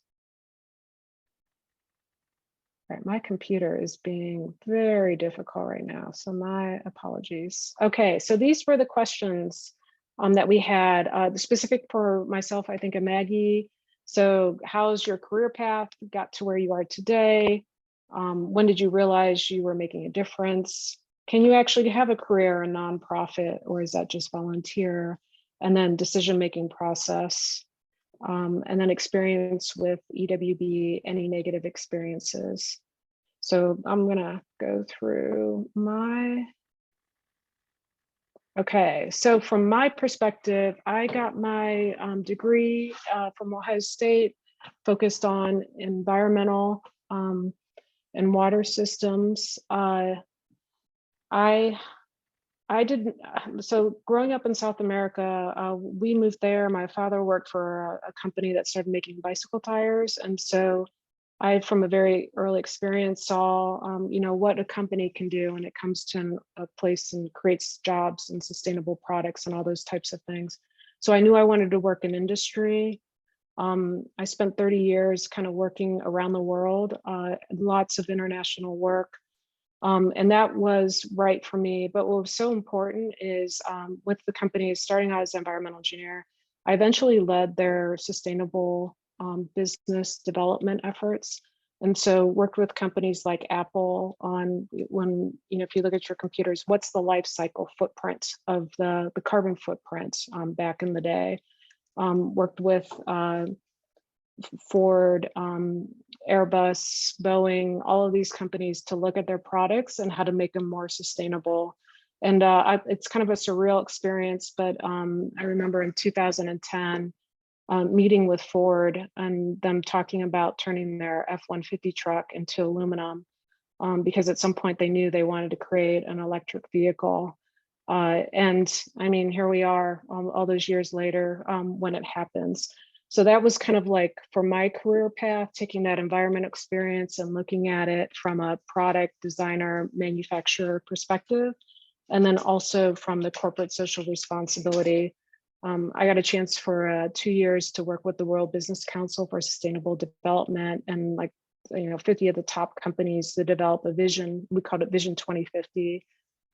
right, my computer is being very difficult right now, so my apologies. Okay, so these were the questions that we had, the specific for myself, I think, and Maggie. So how's your career path got to where you are today? When did you realize you were making a difference? Can you actually have a career in nonprofit, or is that just volunteer? And then decision-making process, and then experience with EWB, any negative experiences. So I'm gonna go through my, okay, so from my perspective, I got my degree from Ohio State, focused on environmental and water systems. I didn't, so growing up in South America, we moved there. My father worked for a company that started making bicycle tires. And so I, from a very early experience, saw, you know, what a company can do when it comes to a place and creates jobs and sustainable products and all those types of things. So I knew I wanted to work in industry. I spent 30 years kind of working around the world, lots of international work. And that was right for me. But what was so important is with the company starting out as an environmental engineer, I eventually led their sustainable business development efforts. And so worked with companies like Apple on when, you know, if you look at your computers, what's the life cycle footprint of the carbon footprint back in the day. Worked with Ford, Airbus, Boeing, all of these companies to look at their products and how to make them more sustainable. And it's kind of a surreal experience, but I remember in 2010, meeting with Ford and them talking about turning their F-150 truck into aluminum, because at some point they knew they wanted to create an electric vehicle. And I mean, here we are all those years later when it happens. So that was kind of like for my career path, taking that environment experience and looking at it from a product designer, manufacturer perspective, and then also from the corporate social responsibility. I got a chance for 2 years to work with the World Business Council for Sustainable Development, and like, you know, 50 of the top companies to develop a vision. We called it Vision 2050.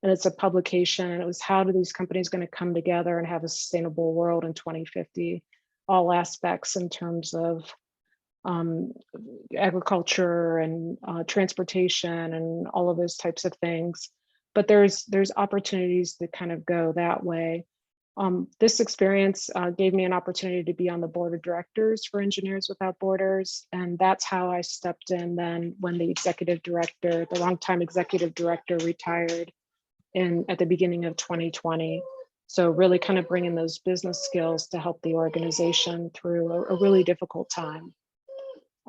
And it's a publication, and it was how do these companies going to come together and have a sustainable world in 2050, all aspects in terms of agriculture and transportation and all of those types of things. But there's opportunities to kind of go that way. This experience gave me an opportunity to be on the board of directors for Engineers Without Borders. And that's how I stepped in then when the executive director, the longtime executive director, retired at the beginning of 2020. So really kind of bringing those business skills to help the organization through a really difficult time.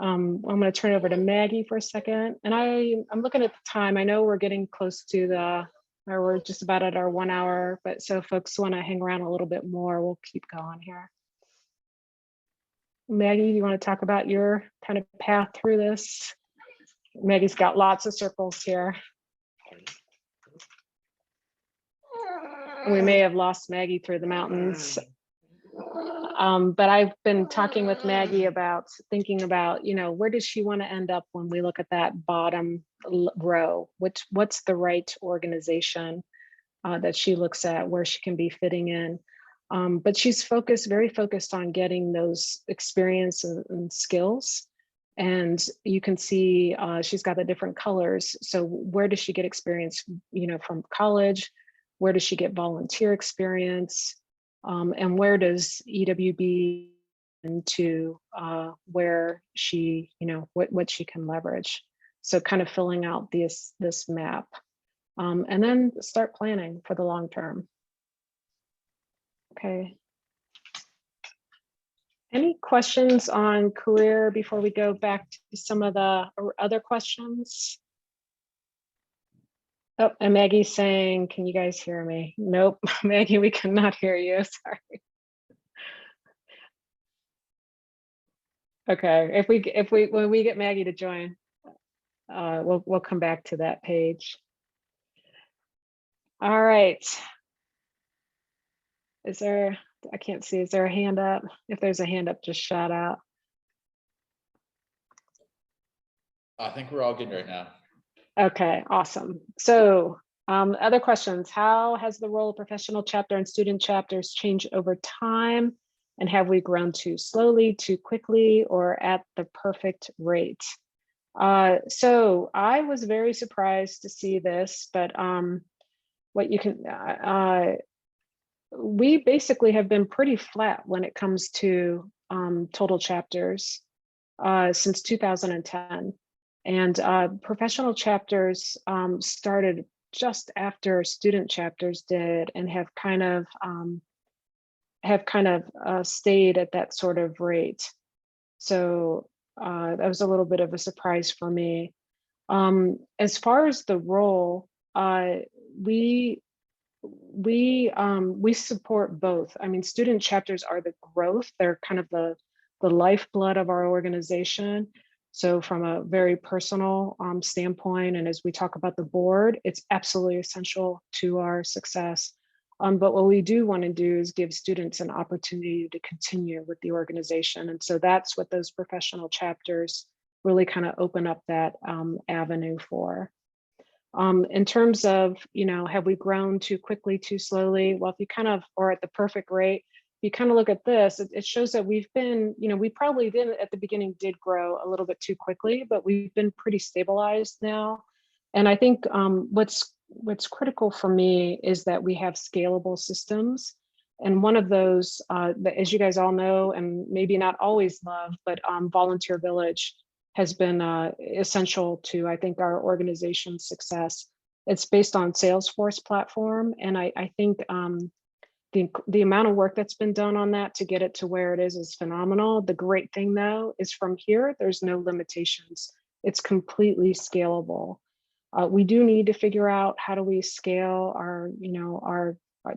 I'm going to turn it over to Maggie for a second. And I'm looking at the time. I know we're getting close to or we're just about at our 1 hour, but so folks want to hang around a little bit more, we'll keep going here. Maggie, you want to talk about your kind of path through this? Maggie's got lots of circles here. We may have lost Maggie through the mountains. But I've been talking with Maggie about thinking about, you know, where does she want to end up when we look at that bottom row? What's the right organization that she looks at where she can be fitting in? But she's very focused on getting those experience and skills. And you can see she's got the different colors. So where does she get experience, you know, from college? Where does she get volunteer experience? And where does EWB into where she, you know, what she can leverage? So kind of filling out this map, and then start planning for the long term. Okay. Any questions on career before we go back to some of the other questions? Oh, and Maggie's saying, can you guys hear me? Nope, Maggie, we cannot hear you, sorry. Okay, when we get Maggie to join, we'll come back to that page. All right. Is there, I can't see, is there a hand up? If there's a hand up, just shout out. I think we're all good right now. Okay, awesome. So other questions. How has the role of professional chapter and student chapters changed over time? And have we grown too slowly, too quickly, or at the perfect rate? So I was very surprised to see this, but what you can, we basically have been pretty flat when it comes to total chapters since 2010. And professional chapters started just after student chapters did, and have kind of stayed at that sort of rate. So that was a little bit of a surprise for me. As far as the role, we support both. I mean, student chapters are the growth. They're kind of the lifeblood of our organization. So from a very personal standpoint, and as we talk about the board, it's absolutely essential to our success. But what we do want to do is give students an opportunity to continue with the organization. And so that's what those professional chapters really kind of open up that avenue for. In terms of, have we grown too quickly, too slowly? Well, if you kind of are at the perfect rate, if you kind of look at this, it shows that we've been, we probably did at the beginning did grow a little bit too quickly, but we've been pretty stabilized now. And I think what's critical for me is that we have scalable systems. And one of those, as you guys all know, and maybe not always love, but Volunteer Village has been essential to, I think, our organization's success. It's based on Salesforce platform. And I think the amount of work that's been done on that to get it to where it is phenomenal. The great thing though, is from here, there's no limitations. It's completely scalable. We do need to figure out how do we scale our,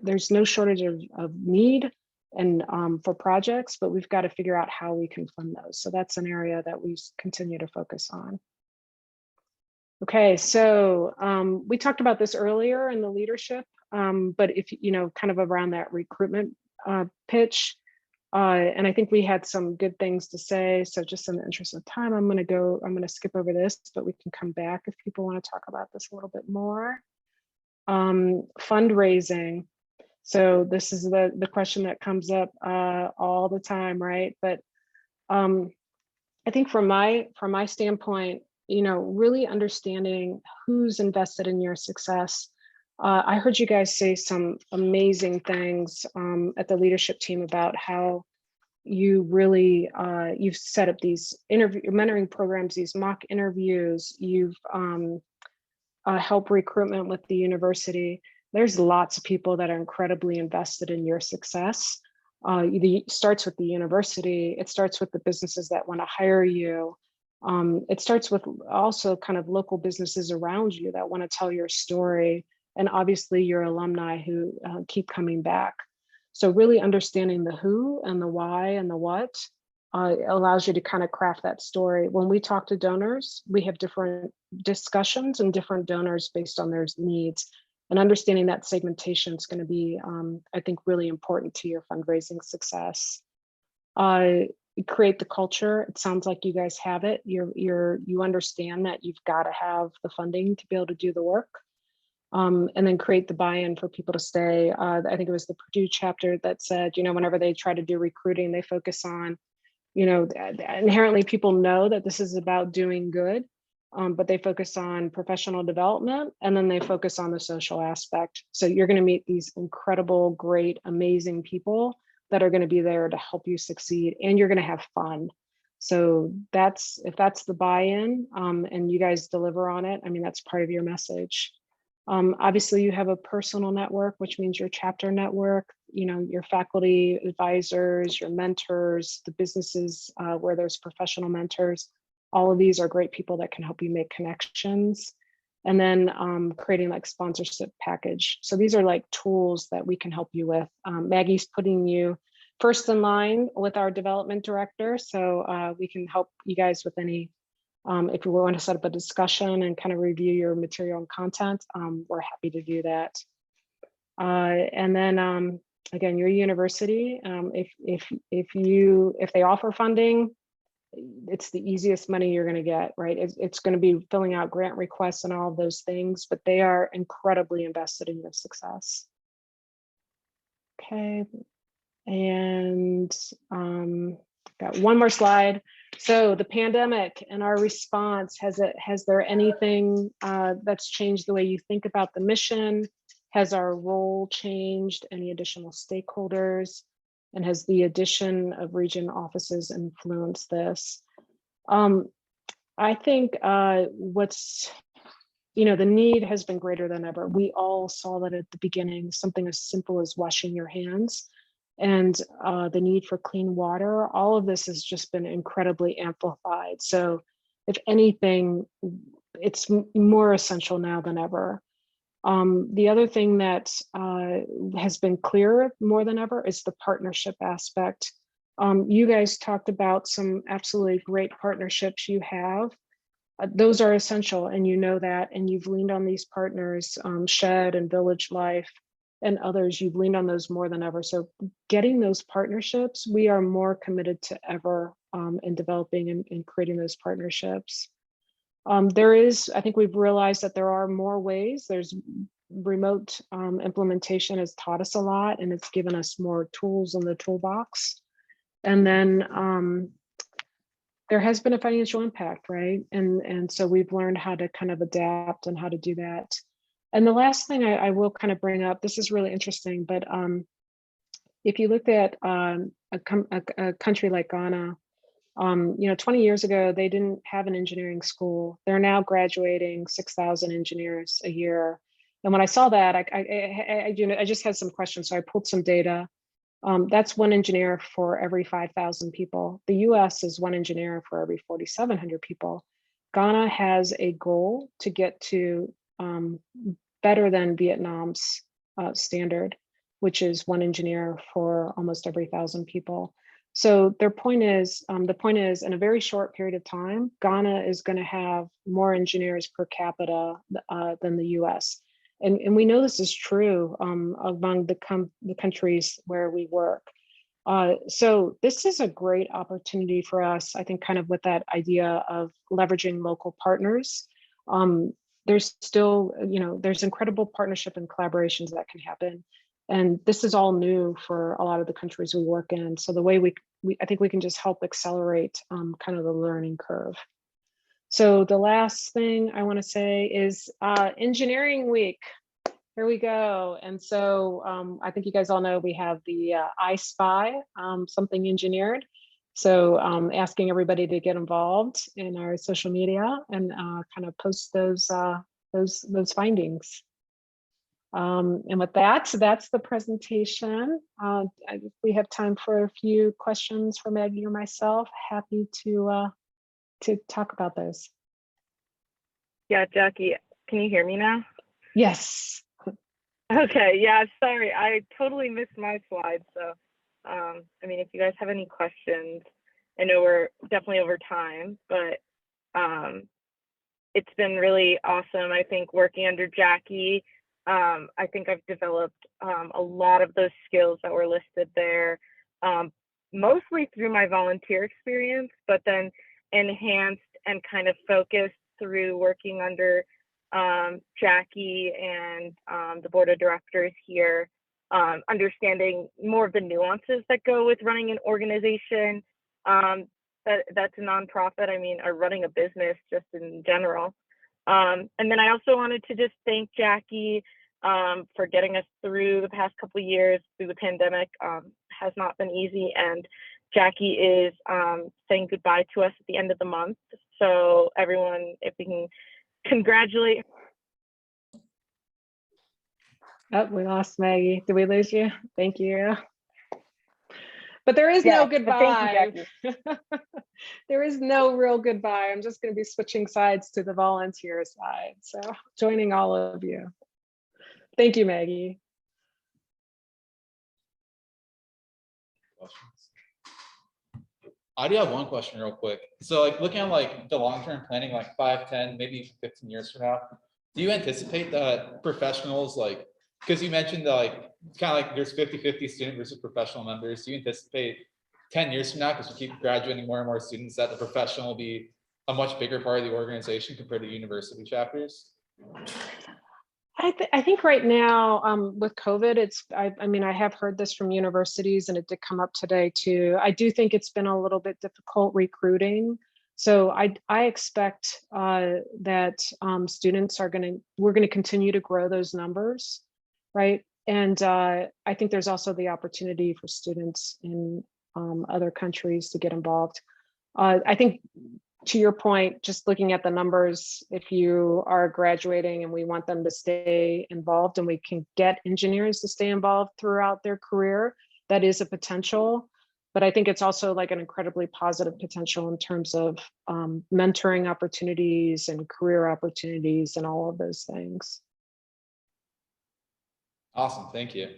there's no shortage of need and for projects, but we've got to figure out how we can fund those. So that's an area that we continue to focus on. Okay, so we talked about this earlier in the leadership, but if, kind of around that recruitment pitch, and I think we had some good things to say. So just in the interest of time, I'm going to skip over this, but we can come back if people want to talk about this a little bit more. Fundraising. So this is the question that comes up all the time, right? But I think from my standpoint, really understanding who's invested in your success. I heard you guys say some amazing things at the leadership team about how you really, you've set up these mentoring programs, these mock interviews, you've helped recruitment with the university. There's lots of people that are incredibly invested in your success. It starts with the university, it starts with the businesses that want to hire you. It starts with also kind of local businesses around you that want to tell your story, and obviously your alumni who keep coming back. So really understanding the who and the why and the what allows you to kind of craft that story. When we talk to donors, we have different discussions and different donors based on their needs. And understanding that segmentation is going to be, I think, really important to your fundraising success. Create the culture. It sounds like you guys have it. You understand that you've got to have the funding to be able to do the work. And then create the buy-in for people to stay. I think it was the Purdue chapter that said, whenever they try to do recruiting, they focus on, inherently people know that this is about doing good, but they focus on professional development, and then they focus on the social aspect. So you're going to meet these incredible, great, amazing people that are going to be there to help you succeed, and you're going to have fun. So if that's the buy-in, and you guys deliver on it, I mean, that's part of your message. Obviously you have a personal network, which means your chapter network, your faculty advisors, your mentors, the businesses where there's professional mentors. All of these are great people that can help you make connections. And then creating like sponsorship package. So these are like tools that we can help you with. Maggie's putting you first in line with our development director. So we can help you guys with any, if you want to set up a discussion and kind of review your material and content, we're happy to do that. And then again, your university, if they offer funding, it's the easiest money you're going to get, right? It's going to be filling out grant requests and all of those things, but they are incredibly invested in your success. Okay, and got one more slide. So the pandemic and our response, has there anything that's changed the way you think about the mission? Has our role changed? Any additional stakeholders? And has the addition of region offices influenced this? I think the need has been greater than ever. We all saw that at the beginning, something as simple as washing your hands and the need for clean water. All of this has just been incredibly amplified. So if anything, it's more essential now than ever. The other thing that has been clearer more than ever is the partnership aspect. You guys talked about some absolutely great partnerships you have. Those are essential, and you know that, and you've leaned on these partners, Shed and Village Life and others. You've leaned on those more than ever. So getting those partnerships, we are more committed to ever in developing and creating those partnerships. I think we've realized that there are more ways. There's remote implementation has taught us a lot, and it's given us more tools in the toolbox. And then there has been a financial impact, right? And so we've learned how to kind of adapt and how to do that. And the last thing I will kind of bring up, this is really interesting, but if you looked at a country like Ghana, 20 years ago, they didn't have an engineering school. They're now graduating 6,000 engineers a year. And when I saw that, I just had some questions. So I pulled some data. That's one engineer for every 5,000 people. The US is one engineer for every 4,700 people. Ghana has a goal to get to better than Vietnam's standard, which is one engineer for almost every 1,000 people. So the point is, in a very short period of time, Ghana is going to have more engineers per capita than the US. And we know this is true among the countries where we work. So this is a great opportunity for us, I think, kind of with that idea of leveraging local partners. There's still, there's incredible partnership and collaborations that can happen. And this is all new for a lot of the countries we work in. So the way I think we can just help accelerate kind of the learning curve. So the last thing I want to say is Engineering Week. Here we go. And so I think you guys all know we have the I Spy, something engineered. So asking everybody to get involved in our social media and kind of post those findings. And with that, so that's the presentation. We have time for a few questions for Maggie or myself. Happy to talk about those. Yeah, Jackie, can you hear me now? Yes. Okay, yeah, sorry, I totally missed my slide. So, I mean, if you guys have any questions, I know we're definitely over time, but it's been really awesome. I think working under Jackie, I think I've developed a lot of those skills that were listed there, mostly through my volunteer experience, but then enhanced and kind of focused through working under Jackie and the board of directors here, understanding more of the nuances that go with running an organization that's a nonprofit, or running a business just in general. And then I also wanted to just thank Jackie for getting us through the past couple of years through the pandemic. Has not been easy, and Jackie is saying goodbye to us at the end of the month. So everyone, if we can congratulate. Oh, we lost Maggie. Did we lose you? Thank you. But there is no goodbye. There is no real goodbye. I'm just going to be switching sides to the volunteer side. So joining all of you. Thank you, Maggie. I do have one question real quick. So like looking at like the long-term planning, like 5, 10, maybe 15 years from now, do you anticipate that professionals, like, because you mentioned like kind of like there's 50-50 student versus professional members, do you anticipate 10 years from now, because we keep graduating more and more students, that the professional will be a much bigger part of the organization compared to university chapters? I think right now with COVID, I mean, I have heard this from universities and it did come up today too. I do think it's been a little bit difficult recruiting. So I expect that students we're going to continue to grow those numbers, right? And I think there's also the opportunity for students in other countries to get involved. I think to your point, just looking at the numbers, if you are graduating and we want them to stay involved and we can get engineers to stay involved throughout their career, that is a potential. But I think it's also like an incredibly positive potential in terms of mentoring opportunities and career opportunities and all of those things. Awesome, thank you.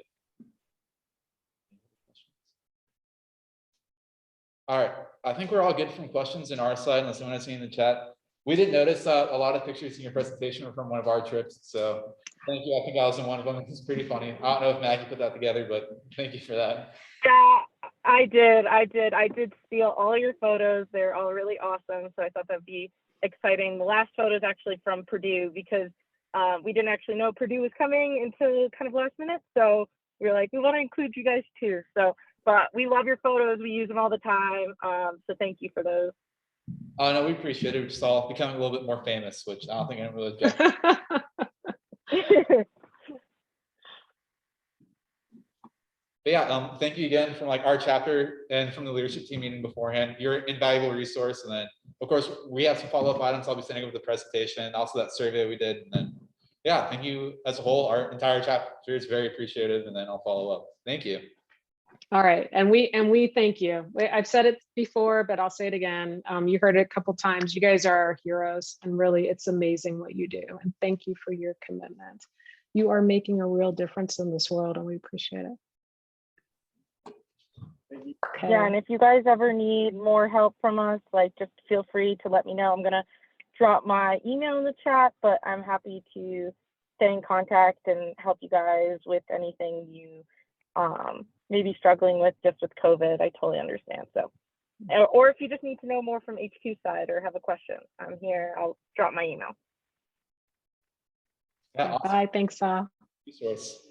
All right, I think we're all good from questions in our side, unless anyone has any in the chat. We did notice that a lot of pictures in your presentation were from one of our trips, so thank you. I think I was in one of them. It's pretty funny. I don't know if Maggie put that together, but thank you for that. Yeah, I did steal all your photos. They're all really awesome. So I thought that'd be exciting. The last photo is actually from Purdue because we didn't actually know Purdue was coming until kind of last minute. So we were like, we want to include you guys too. So, but we love your photos. We use them all the time. So thank you for those. Oh no, we appreciate it. We're just all becoming a little bit more famous, which I don't think anyone really objects. But yeah, thank you again from like our chapter and from the leadership team meeting beforehand. You're an invaluable resource. And then of course we have some follow-up items I'll be sending over the presentation, also that survey we did. And then yeah, thank you as a whole. Our entire chapter is very appreciative, and then I'll follow up. Thank you. All right, and we thank you. I've said it before, but I'll say it again. You heard it a couple times. You guys are our heroes, and really it's amazing what you do. And thank you for your commitment. You are making a real difference in this world, and we appreciate it. Okay. Yeah, and if you guys ever need more help from us, like just feel free to let me know. I'm gonna drop my email in the chat, but I'm happy to stay in contact and help you guys with anything you may be struggling with just with COVID. I totally understand. So, or if you just need to know more from HQ side or have a question, I'm here. I'll drop my email. Yeah, awesome. Bye. Thanks, Resource.